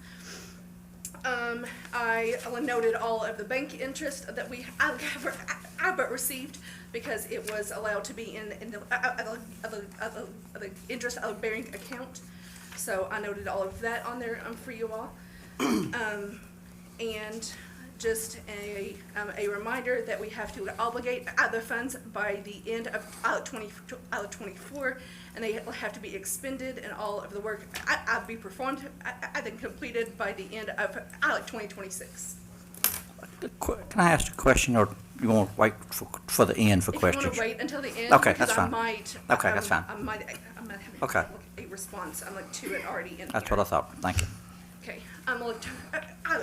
I noted all of the bank interest that we received because it was allowed to be in the interest of bearing account. So I noted all of that on there for you all. And just a reminder that we have to obligate the funds by the end of 2024, and they have to be expended, and all of the work be performed and completed by the end of 2026. Can I ask a question, or you want to wait for the end for If you questions? want to wait until the end, Okay, because that's fine. Okay, that's fine. I might have Okay. a response. I'm like to it already in here. That's what I thought. Thank you. Okay,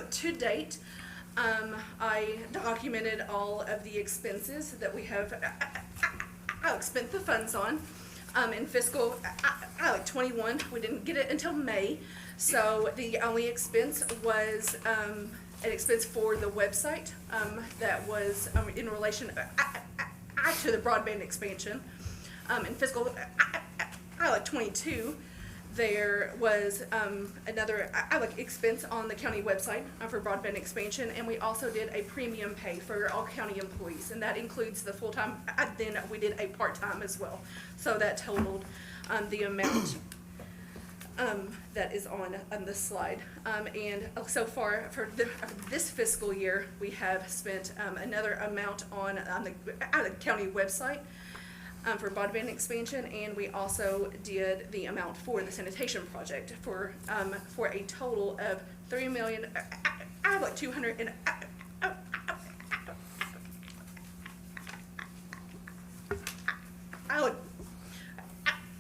to date, I documented all of the expenses that we have spent the funds on. In fiscal 21, we didn't get it until May, so the only expense was an expense for the website that was in relation to the broadband expansion. In fiscal 22, there was another expense on the county website for broadband expansion, and we also did a premium pay for all county employees, and that includes the full-time, then we did a part-time as well. So that totaled the amount that is on this slide. And so far for this fiscal year, we have spent another amount on the county website for broadband expansion, and we also did the amount for the sanitation project for a total of $3,200,000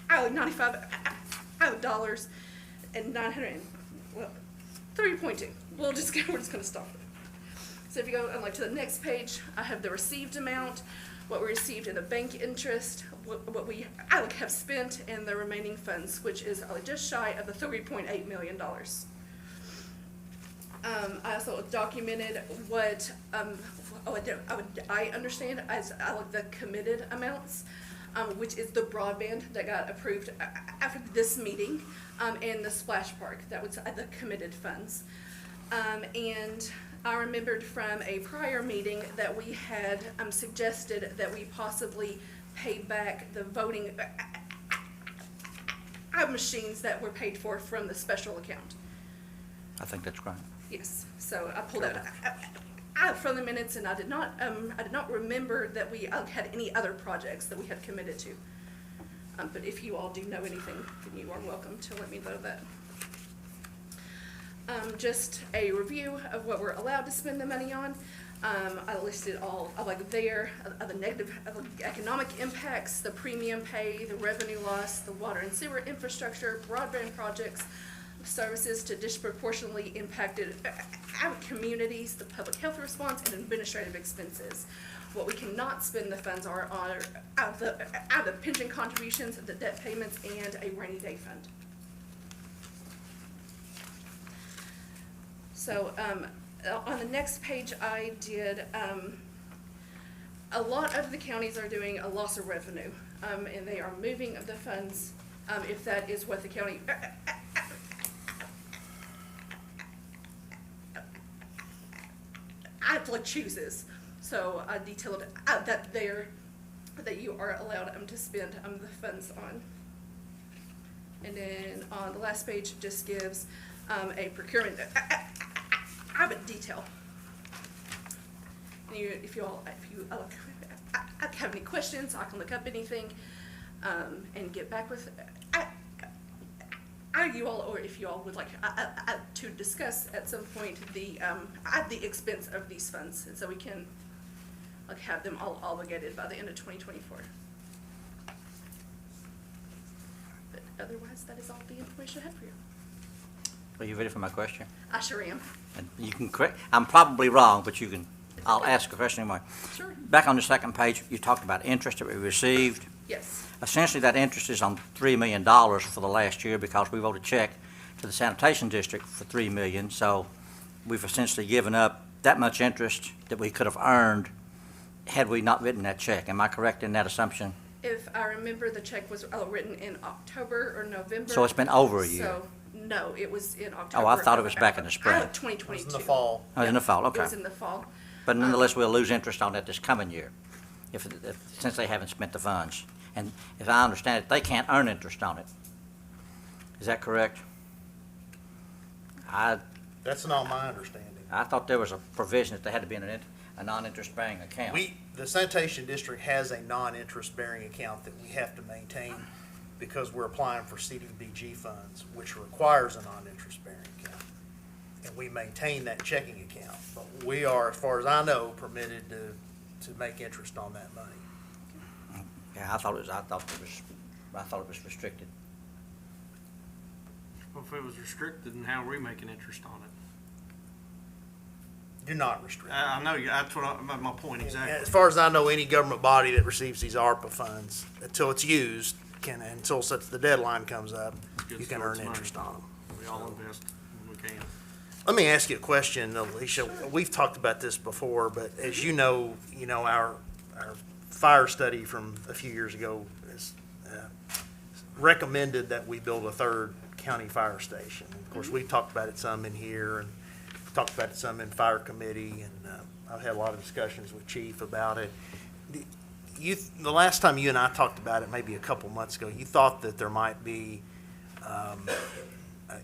$95 and 900 well 3.2. We're just gonna stop there. So if you go to the next page, I have the received amount, what we received in the bank interest, what we have spent, and the remaining funds, which is just shy of the $3.8 million. I also documented what I understand as the committed amounts, which is the broadband that got approved after this meeting, and the splash park, that was the committed funds. And I remembered from a prior meeting that we had suggested that we possibly pay back the voting machines that were paid for from the special account. I think that's right. Yes, so I pulled that out from the minutes, and I did not remember that we had any other projects that we had committed to. But if you all do know anything, then you are welcome to let me know that. Just a review of what we're allowed to spend the money on. I listed all of the negative economic impacts, the premium pay, the revenue loss, the water and sewer infrastructure, broadband projects, services to disproportionately impacted communities, the public health response, and administrative expenses. What we cannot spend the funds are out of the pension contributions, the debt payments, and a rainy day fund. So on the next page, I did, a lot of the counties are doing a loss of revenue, and they are moving the funds, if that is what the county chooses. So I detailed that you are allowed to spend the funds on. And then on the last page, it just gives a procurement detail. And if you have any questions, I can look up anything and get back with you all, or if you all would like to discuss at some point the expense of these funds, and so we can have them all obligated by the end of 2024. But otherwise, that is all the information I have for you. Are you ready for my question? I sure am. And you can correct, I'm probably wrong, but you can, I'll ask a question anyway. Sure. Back on the second page, you talked about interest that we received. Yes. Essentially, that interest is on $3 million for the last year because we wrote a check to the sanitation district for $3 million. So we've essentially given up that much interest that we could have earned had we not written that check. Am I correct in that assumption? If I remember, the check was written in October or November. So it's been over a year. So, no, it was in October. I thought it was back in the spring. 2022. It was in the fall. Oh, in the fall, okay. It was in the fall. But nonetheless, we'll lose interest on that this coming year, since they haven't spent the funds. And if I understand it, they can't earn interest on it. Is that correct? I That's not my understanding. thought there was a provision that they had to be in a non-interest bearing account. The sanitation district has a non-interest bearing account that we have to maintain because we're applying for CDBG funds, which requires a non-interest bearing account. And we maintain that checking account, but we are, as far as I know, permitted to make interest on that money. Yeah, I thought it was restricted. Well, if it was restricted, then how are we making interest on it? You're not restricted. I know, that's my point exactly. As far as I know, any government body that receives these ARPA funds, until it's used, until such the deadline comes up, Good you can sports earn interest money. on them. We all invest when we can. Let me ask you a question, Alicia. We've talked about this before, but as you know, our fire study from a few years ago is recommended that we build a third county fire station. Of course, we've talked about it some in here and talked about it some in fire committee, and I've had a lot of discussions with Chief about it. The last time you and I talked about it, maybe a couple months ago, you thought that there might be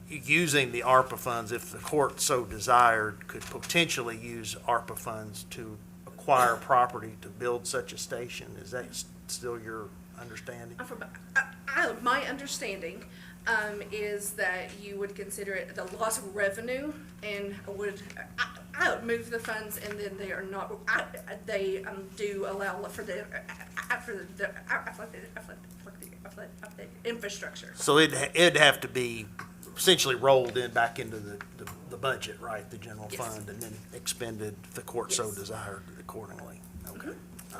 using the ARPA funds, if the court so desired, could potentially use ARPA funds to acquire property to build such a station. Is that still your understanding? My understanding is that you would consider it the loss of revenue and would move the funds, and then they are not, they do allow for the infrastructure. So it'd have to be essentially rolled back into the budget, right, the general Yes. fund, and then expended if the court so Yes. desired accordingly. Okay.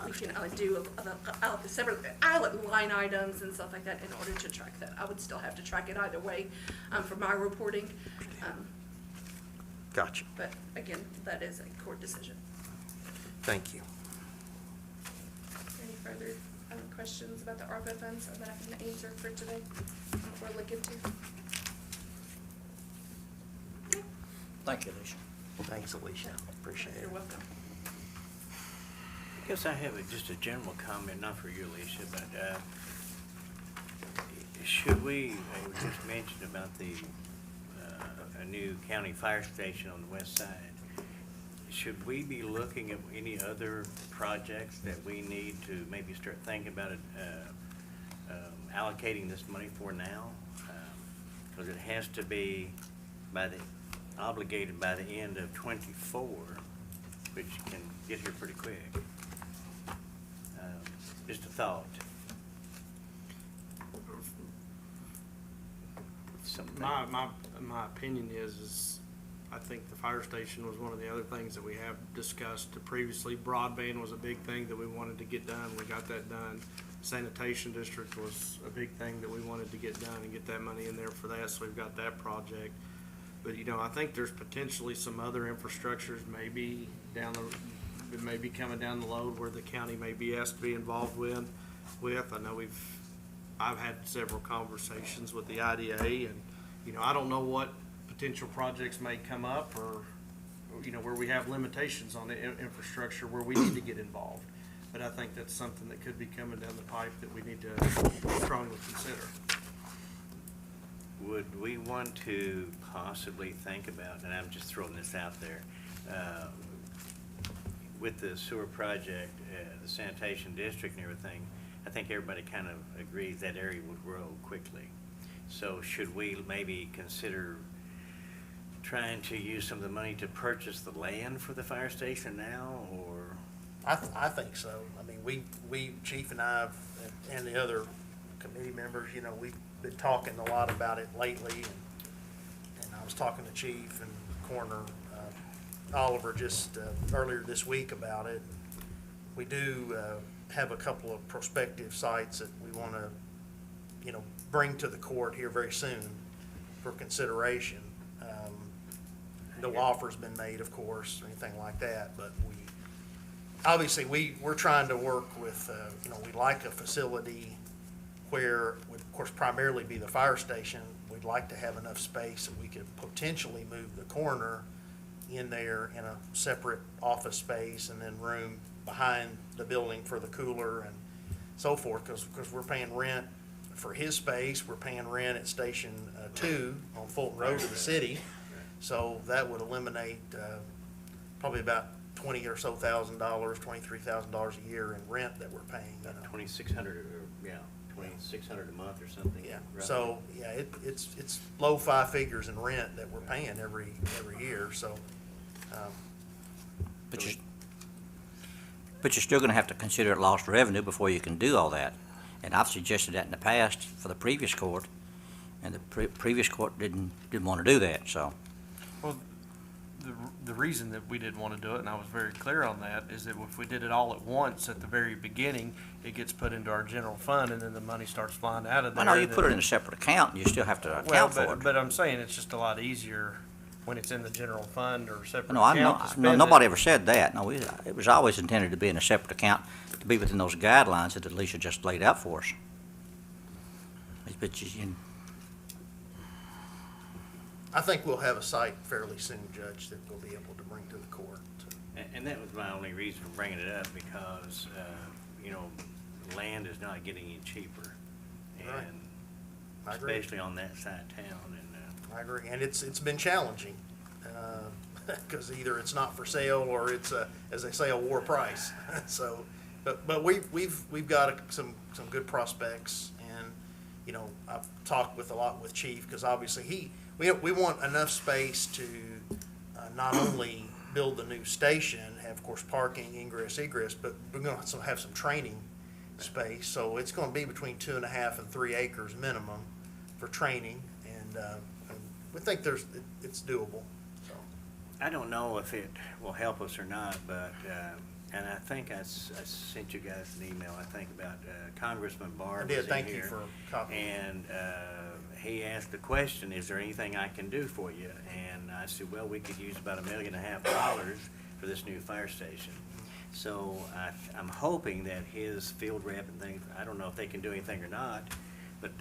We can do separate line items and stuff like that in order to track that. I would still have to track it either way for my reporting. Gotcha. But again, that is a court decision. Thank you. Any further questions about the ARPA funds that I can answer for today or look into? Thank you, Alicia. Thanks, Alicia. Appreciate it. You're welcome. I guess I have just a general comment, not for you, Alicia, but should we, it was just mentioned about a new county fire station on the west side. Should we be looking at any other projects that we need to maybe start thinking about it, allocating this money for now? Because it has to be obligated by the end of '24, which can get here pretty quick. Just a thought. Something. My opinion is I think the fire station was one of the other things that we have discussed previously. Broadband was a big thing that we wanted to get done. We got that done. Sanitation district was a big thing that we wanted to get done and get that money in there for that, so we've got that project. But, I think there's potentially some other infrastructures maybe coming down the road where the county may be asked to be involved with. I know I've had several conversations with the IDA, and, I don't know what potential projects may come up or where we have limitations on the infrastructure where we need to get involved. But I think that's something that could be coming down the pipe that we need to strongly consider. Would we want to possibly think about, and I'm just throwing this out there, with the sewer project, the sanitation district and everything, I think everybody kind of agrees that area would grow quickly. So should we maybe consider trying to use some of the money to purchase the land for the fire station now, or? I think so. I mean, we, Chief and I, and the other committee members, we've been talking a lot about it lately, and was talking to Chief and Coroner Oliver just earlier this week about it. We do have a couple of prospective sites that we want to, bring to the court here very soon for consideration. No offer's been made, of course, or anything like that, but we're trying to work with, we like a facility where would, of course, primarily be the fire station. We'd like to have enough space that we could potentially move the coroner in there in a separate office space and then room behind the building for the cooler and so forth, because we're paying rent for his space. We're paying rent at Station 2 on Fulton Road to the city. So that would eliminate probably about $20,000 or so, $23,000 a year in rent that we're paying. 2,600, yeah, 2,600 a month or something. Yeah, roughly. so, yeah, it's low five figures in rent that we're paying every year, so. But you're still gonna have to consider it lost revenue before you can do all that. And I've suggested that in the past for the previous court, and the previous court didn't want to do that, so. Well, the reason that we didn't want to do it, and I was very clear on that, is that if we did it all at once at the very beginning, it gets put into our general fund, and then the money starts flying out of there. Well, no, you put it in a separate account, and you still have to account for it. But I'm saying it's just a lot easier when it's in the general fund or separate No, account to spend no, it. nobody ever said that. No, it was always intended to be in a separate account, to be within those guidelines that Alicia just laid out for us. But I think we'll have a site fairly soon, Judge, that we'll be able to bring to the court. And that was my only reason for bringing it up, because, land is not getting any cheaper. Right. And I agree. especially on that side of town, and, I agree, and it's been challenging, because either it's not for sale or it's as they say, a war price. So, but we've got some good prospects, and I've talked a lot with Chief, because obviously we want enough space to not only build the new station, have of course parking, ingress, egress, but we're going to also have some training space. So it's going to be between 2.5 and 3 acres minimum for training, and we think it's doable. So I don't know if it will help us or not, but, and I think I sent you guys an email, I think, about Congressman Barr. I did. was in Thank you here, for copying. And he asked the question, is there anything I can do for you? And I said, well, we could use about $1.5 million for this new fire station. So I'm hoping that his field rep and things, I don't know if they can do anything or not, but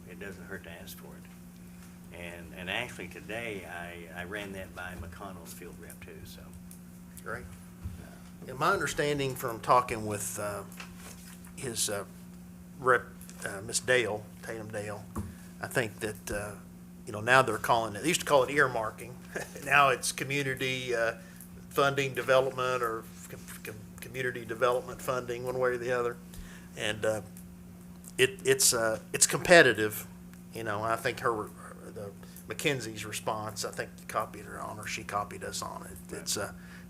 it doesn't hurt to ask for it. And actually today, I ran that by McConnell's field rep too, so. great. Yeah, my understanding from talking with his rep, Miss Dale, Tatum Dale, I think that, now they're calling it, they used to call it earmarking. Now it's community funding development or community development funding, one way or the other. And it's competitive. I think the McKinsey's response, I think you copied her on, or she copied us on it. It's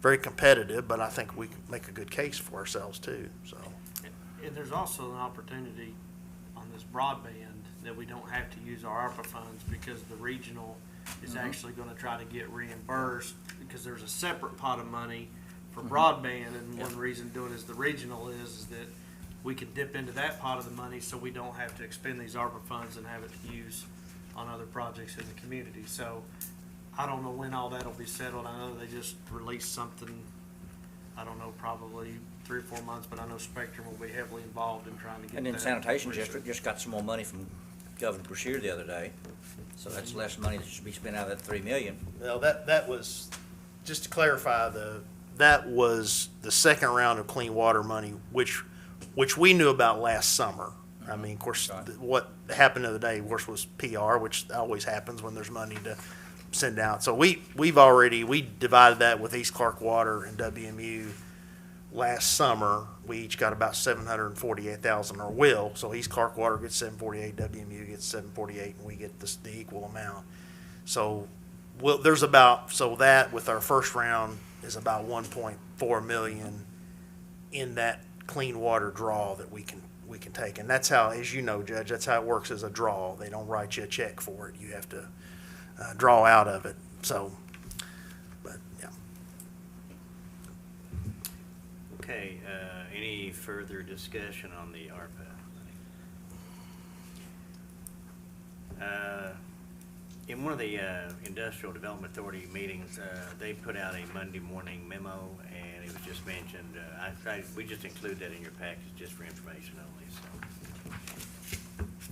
very competitive, but I think we can make a good case for ourselves too, so. And there's also an opportunity on this broadband that we don't have to use our ARPA funds, because the regional is actually gonna try to get reimbursed, because there's a separate pot of money for broadband, and one reason doing is the regional is that we can dip into that pot of the money, so we don't have to expend these ARPA funds and have it to use on other projects in the community. So I don't know when all that'll be settled. I know they just released something, I don't know, probably 3 or 4 months, but I know Spectrum will be heavily involved in trying to get that. And then Sanitation research. District just got some more money from Governor Brashear the other day, so that's less money that should be spent out of that $3 million. Well, that was, just to clarify, that was the second round of clean water money, which we knew about last summer. I mean, of course, what happened the other day, of course, was PR, which always happens when there's money to send out. So we divided that with East Clark Water and WMU last summer. We each got about $748,000, or will. So East Clark Water gets $748, WMU gets $748, and we get the equal amount. So that with our first round is about $1.4 million in that clean water draw that we can take. And that's how, as you know, Judge, that's how it works as a draw. They don't write you a check for it. You have to draw out of it, so, but, yeah. Okay, any further discussion on the ARPA? In one of the Industrial Development Authority meetings, they put out a Monday morning memo, and it was just mentioned, we just include that in your package just for information only, so.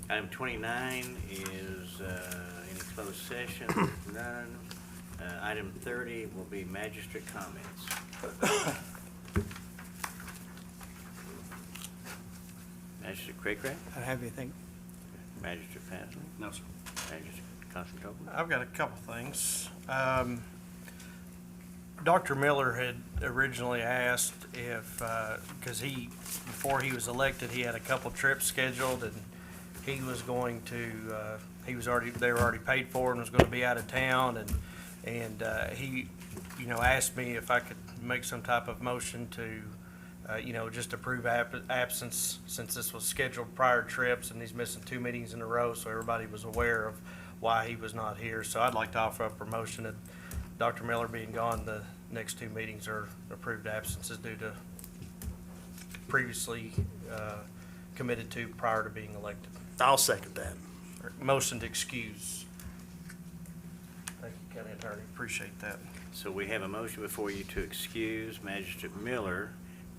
Item 29 is any closed session, none. Item 30 will be magistrate comments. Magistrate Craycraft? I don't have anything. Magistrate Pasley? No, sir. Magistrate Constantine? I've got a couple things. Dr. Miller had originally asked if, because before he was elected, he had a couple trips scheduled, and he was going to, they were already paid for and was going to be out of town, and he, asked me if I could make some type of motion to, just approve absence, since this was scheduled prior trips, and he's missing 2 meetings in a row, so everybody was aware of why he was not here. So I'd like to offer up a motion that Dr. Miller being gone, the next 2 meetings are approved absences due to previously committed to prior to being elected. I'll second that. Motion to excuse. Thank you, County Attorney. Appreciate that. So we have a motion before you to excuse Magistrate Miller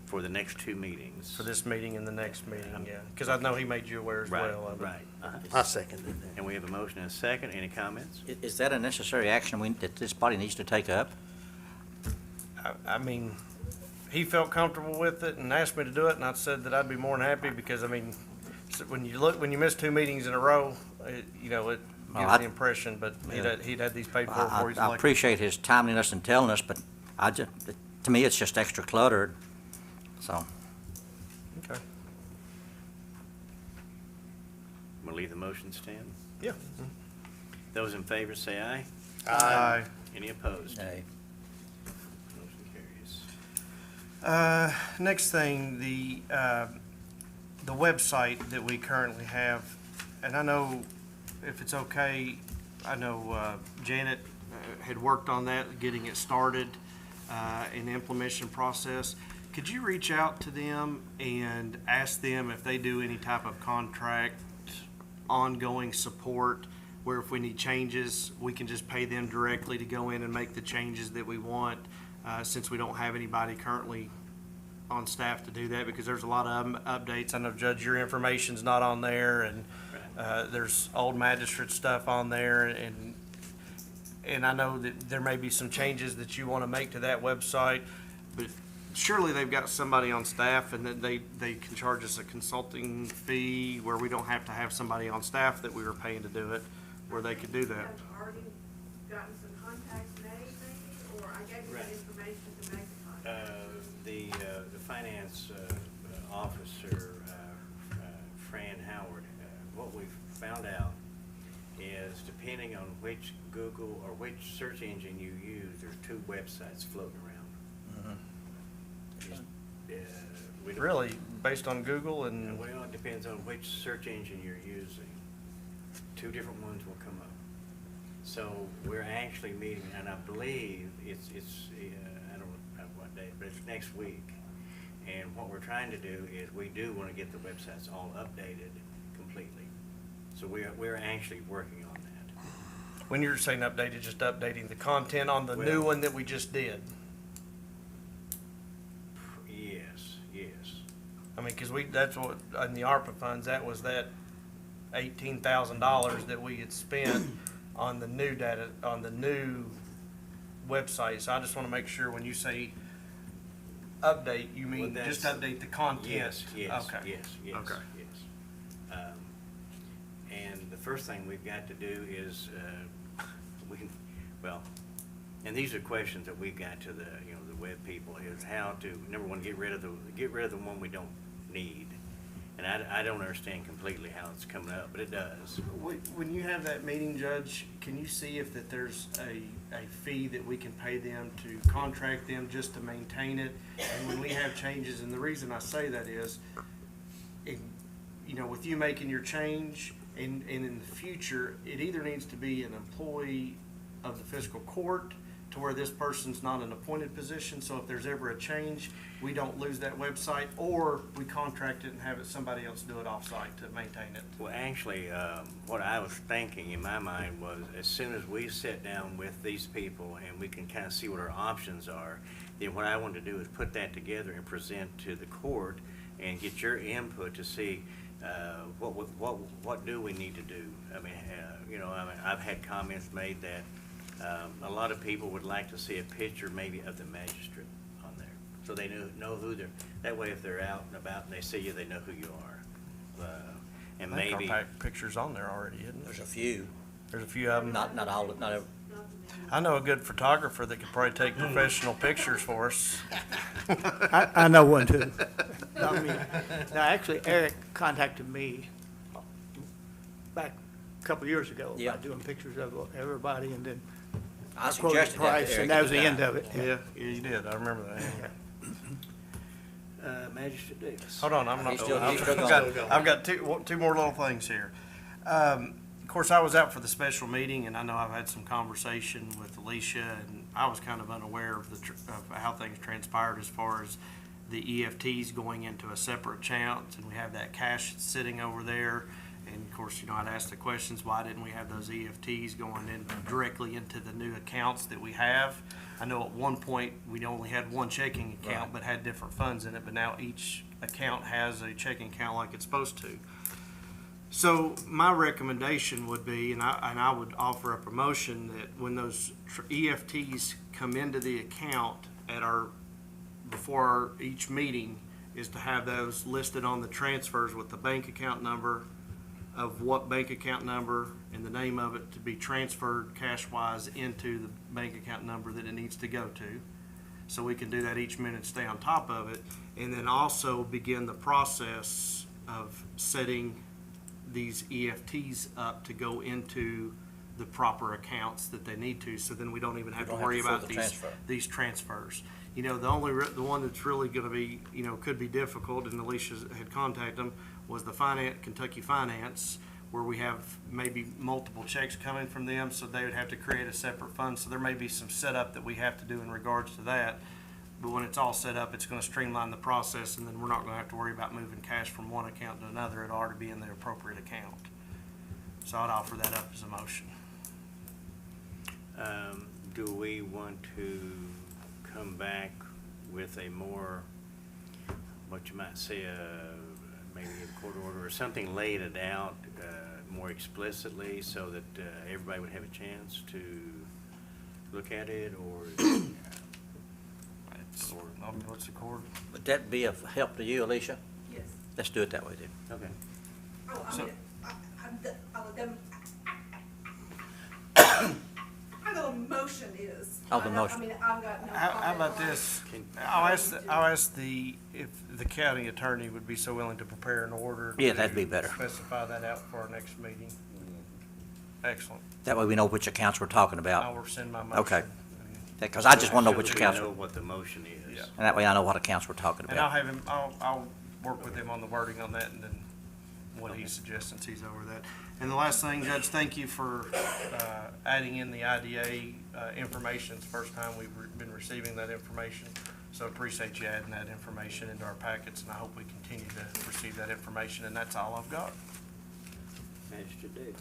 for the next 2 meetings. For this meeting and the next meeting, yeah. Because I know he made you aware as Right, well of it. right. Uh-huh. I seconded that. And we have a motion and a second. Any comments? Is that a necessary action that this body needs to take up? I mean, he felt comfortable with it and asked me to do it, and I said that I'd be more than happy because, I mean, when you miss 2 meetings in a row, it Well, gives the impression, but he'd had these paid for before he's I elected. appreciate his timeliness in telling us, but to me, it's just extra cluttered, so. Okay. We'll leave the motion stand. Yeah. Those in favor say aye. Aye. Any opposed? Nay. Motion carries. Next thing, the website that we currently have, and I know if it's okay, I know Janet had worked on that, getting it started in the implementation process. Could you reach out to them and ask them if they do any type of contract, ongoing support, where if we need changes, we can just pay them directly to go in and make the changes that we want, since we don't have anybody currently on staff to do that, because there's a lot of updates. I know, Judge, your information's not on there, and there's old magistrate stuff on there, and I know that there may be some changes that you want to make to that website, but surely they've got somebody on staff, and that they can charge us a consulting fee where we don't have to have somebody on staff that we were paying to do it, where they could do that. I've already gotten some contacts made, maybe, or I gave you that information to make the contact. The finance officer, Fran Howard, what we've found out is depending on which Google or which search engine you use, there's 2 websites floating around. We don't- Really, based on Google and, Well, it depends on which search engine you're using. 2 different ones will come up. So we're actually meeting, and I believe it's I don't know what day, but it's next week. And what we're trying to do is we do want to get the websites all updated completely. So we're actually working on that. when you're saying updated, just updating the content on the new Well- one that we just did. Yes. I mean, because that's what, in the ARPA funds, that was that $18,000 that we had spent on the new data, on the new website. So I just want to make sure when you say update, you mean Well, just that's- update the content? Yes. Okay. Okay. And the first thing we've got to do is, and these are questions that we've got to the web people, is how to, number one, get rid of the one we don't need. And I don't understand completely how it's coming up, but it does. When you have that meeting, Judge, can you see if that there's a fee that we can pay them to contract them just to maintain it? And when we have changes, and the reason I say that is, with you making your change, And in the future, it either needs to be an employee of the fiscal court to where this person's not an appointed position, so if there's ever a change, we don't lose that website, or we contract it and have somebody else do it off-site to maintain it. Well, actually, what I was thinking in my mind was, as soon as we sit down with these people and we can kind of see what our options are, then what I want to do is put that together and present to the court and get your input to see what do we need to do. I mean, I've had comments made that a lot of people would like to see a picture maybe of the magistrate on there, so they know who they're, that way if they're out and about and they see you, they know who you are. And I think maybe, our picture's on there already, isn't There's there? a few, There's a few of them. not all, not every. I know a good photographer that could probably take professional pictures for us. I know one too. I mean, now, actually, Eric contacted me back a couple of years ago Yeah. about doing pictures of everybody, and then I quoted suggested that to price, Eric and that was the at the end time. of it. Yeah, you did. I remember that. Magistrate Davis. Hold on, I'm not. He's still I've got two more little things here. Of course, I was out for the special meeting, and I know I've had some conversation with Alicia, and I was kind of unaware of of how things transpired as far as the EFTs going into a separate account, and we have that cash sitting over there. And of course, I'd asked the questions, why didn't we have those EFTs going in directly into the new accounts that we have? I know at one point, we only had one checking account, but had different funds in it, but now each account has a checking account like it's supposed to. So my recommendation would be, and I would offer up a motion that when those EFTs come into the account before each meeting, is to have those listed on the transfers with the bank account number, of what bank account number and the name of it to be transferred cash-wise into the bank account number that it needs to go to. So we can do that each minute, stay on top of it, and then also begin the process of setting these EFTs up to go into the proper accounts that they need to, so then we don't even have to worry about these transfers. The one that's really gonna be, could be difficult, and Alicia had contacted them, was the Kentucky Finance, where we have maybe multiple checks coming from them, so they would have to create a separate fund. So there may be some setup that we have to do in regards to that. But when it's all set up, it's gonna streamline the process, and then we're not gonna have to worry about moving cash from one account to another. It'll already be in the appropriate account. So I'd offer that up as a motion. Do we want to come back with a more, what you might say, maybe a court order or something, laid it out more explicitly so that everybody would have a chance to look at it, or? What's the court? Would that be of help to you, Alicia? Yes. Let's do it that way then. Okay. Oh, I So- mean, I know the motion is. Oh, the motion. I mean, I've got no. How comment about on it. this? I'll ask if the county attorney would be so willing to prepare an order. Yeah, that'd to be better. Specify that out for our next meeting. Excellent. That way we know which accounts we're talking about. I'll rescind my motion. Okay. Because I just want to know which So that accounts, we know and what the motion is. Yeah. that way I know what accounts we're talking And I'll about. have him, I'll work with him on the wording on that, and then what he suggests since he's over that. And the last thing, Judge, thank you for adding in the IDA information. It's the first time we've been receiving that information. So appreciate you adding that information into our packets, and I hope we continue to receive that information, and that's all I've got. Magistrate Davis.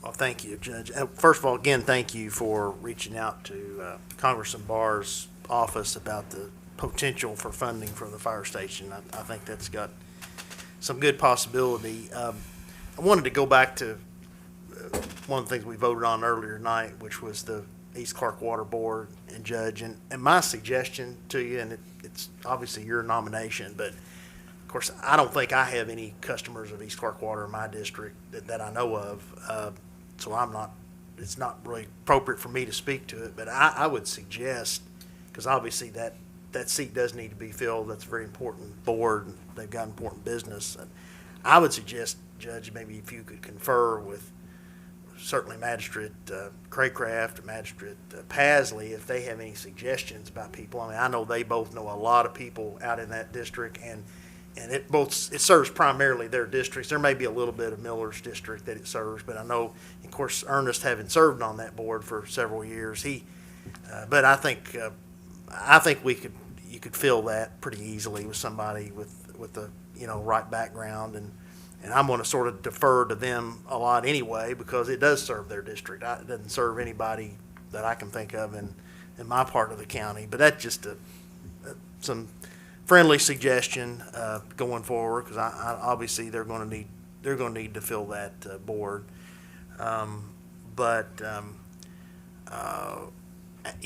Well, thank you, Judge. First of all, again, thank you for reaching out to Congressman Barr's office about the potential for funding for the fire station. I think that's got some good possibility. I wanted to go back to one of the things we voted on earlier tonight, which was the East Clark Water Board and Judge. And my suggestion to you, and it's obviously your nomination, but of course, I don't think I have any customers of East Clark Water in my district that I know of. So it's not really appropriate for me to speak to it, but I would suggest, because obviously that seat does need to be filled. That's a very important board. They've got important business. And I would suggest, Judge, maybe if you could confer with certainly Magistrate Craycraft, Magistrate Pasley, if they have any suggestions about people. I mean, I know they both know a lot of people out in that district, and and it serves primarily their districts. There may be a little bit of Miller's district that it serves, but I know, of course, Ernest, having served on that board for several years, but I think you could fill that pretty easily with somebody with the, right background, and I'm gonna sort of defer to them a lot anyway, because it does serve their district. It doesn't serve anybody that I can think of in my part of the county, but that's just some friendly suggestion going forward, because I obviously they're going to need to fill that board. I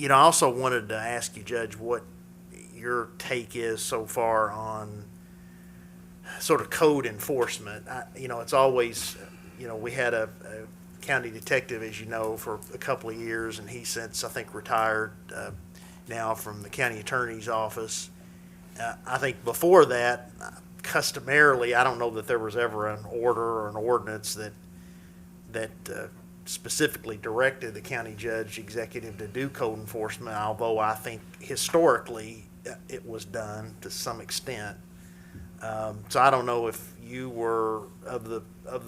also wanted to ask you, Judge, what your take is so far on sort of code enforcement. It's always, we had a county detective, as you know, for a couple of years, and he's since, I think, retired now from the county attorney's office. I think before that, customarily, I don't know that there was ever an order or an ordinance that specifically directed the county judge executive to do code enforcement, although I think historically it was done to some extent. So I don't know if you were of the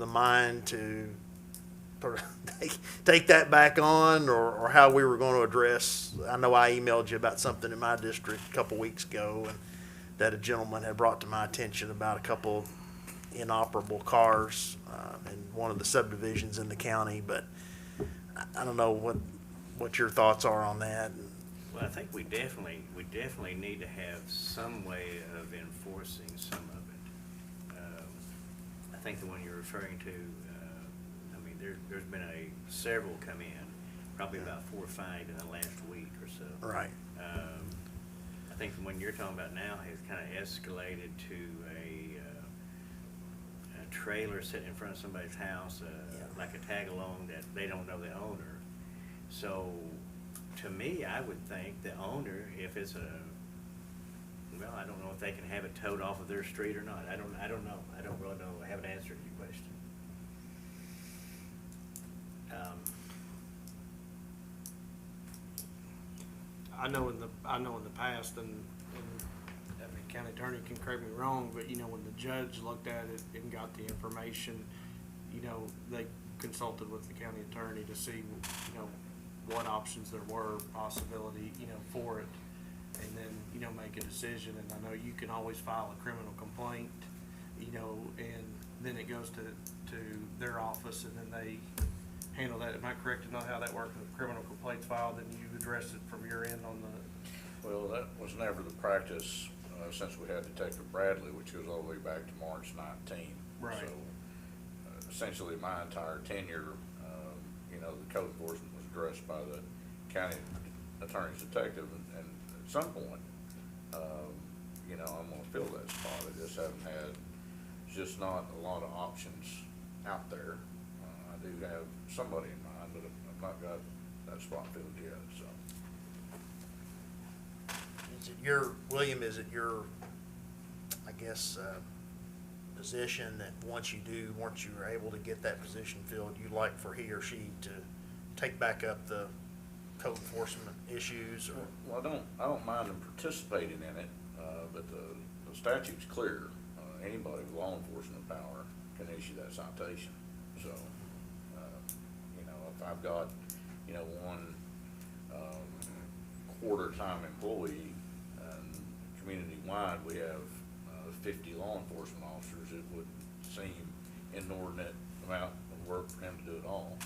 mind to sort of take that back on, or how we were going to address. I know I emailed you about something in my district a couple weeks ago, and that a gentleman had brought to my attention about a couple inoperable cars in one of the subdivisions in the county, but I don't know what your thoughts are on that. Well, I think we definitely need to have some way of enforcing some of it. I think the one you're referring to, there's been several come in, probably about 4 or 5 in the last week or so. Right. I think the one you're talking about now has kind of escalated to a trailer sitting in front of somebody's house, like a tag-along that they don't know the owner. So, to me, I would think the owner, if it's I don't know if they can have it towed off of their street or not. I don't know. I don't really know. I haven't answered your question. I know in the past, and county attorney can correct me wrong, but when the judge looked at it and got the information, they consulted with the county attorney to see, what options there were, possibility, for it, and then, make a decision. And I know you can always file a criminal complaint, and then it goes to their office, and then they handle that. Am I correct to know how that works? If a criminal complaint's filed, then you address it from your end on the... Well, that was never the practice since we had Detective Bradley, which goes all the way back to March 19. Right. So essentially my entire tenure, the code enforcement was addressed by the county attorney's detective, and at some point, I'm going to fill that spot. I just haven't had, just not a lot of options out there. I do have somebody in mind, but I've not got that spot filled yet, so. William, is it your, I guess, position that once you're able to get that position filled, you'd like for he or she to take back up the code enforcement issues? Or? Well, I don't mind them participating in it, but the statute's clear. Anybody with law enforcement power can issue that citation. So, if I've got, one quarter-time employee, and community-wide we have 50 law enforcement officers, it would seem inordinate amount of work for him to do it all,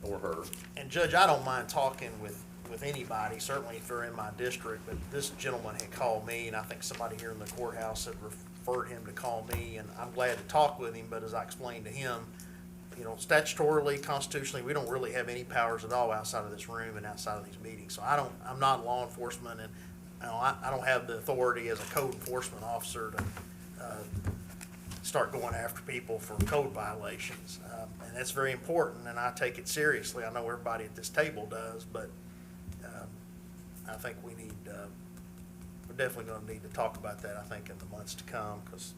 or her. And Judge, I don't mind talking with anybody, certainly if they're in my district, but this gentleman had called me, and I think somebody here in the courthouse had referred him to call me, and I'm glad to talk with him, but as I explained to him, statutorily, constitutionally, we don't really have any powers at all outside of this room and outside of these meetings. So I'm not law enforcement, and I don't have the authority as a code enforcement officer to start going after people for code violations. And that's very important, and I take it seriously. I know everybody at this table does, but I think we're definitely going to need to talk about that, I think, in the months to come, because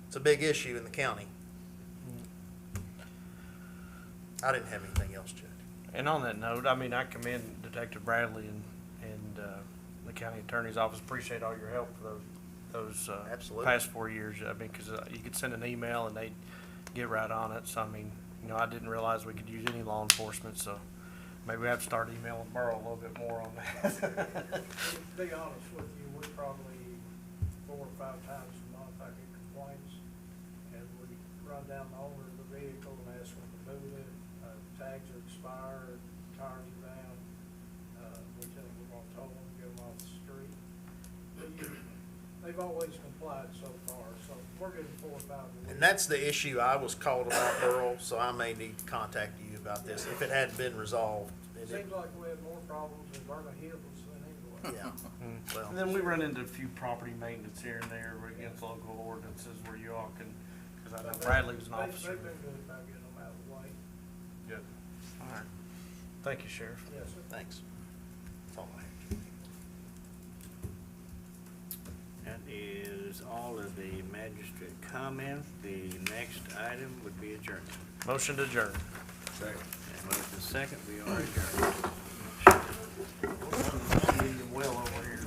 it's a big issue in the county. I didn't have anything else, Judge. And on that note, I commend Detective Bradley and the county attorney's office. Appreciate all your help for those Absolutely. past 4 years. I mean, because you could send an email and they'd get right on it. So, I mean, I didn't realize we could use any law enforcement, so maybe we have to start emailing Burrow a little bit more on that. To be honest with you, we probably 4 or 5 times a month I get complaints, and we run down the owner of the vehicle and ask them to move it, tags are expired, tires are down, we tell them we're gonna tow them, get them off the street. They've always complied so far, so we're getting 4 or 5 a week. And that's the issue I was called about, Earl, so I may need to contact you about this if it hadn't been resolved. It seems like we have more problems in Vernon Hills than anywhere. Yeah, well, And then we run into a few property maintenance here and there against local ordinances where you all can, because I know Bradley was an officer. They've been good about getting them out of the way. Good. All right. Thank you, Sheriff. Yes, sir. thanks. That's all I have. That is all of the magistrate comments. The next item would be adjournment. Motion to adjourn. Second. And motion second, we are adjourned. Well over here.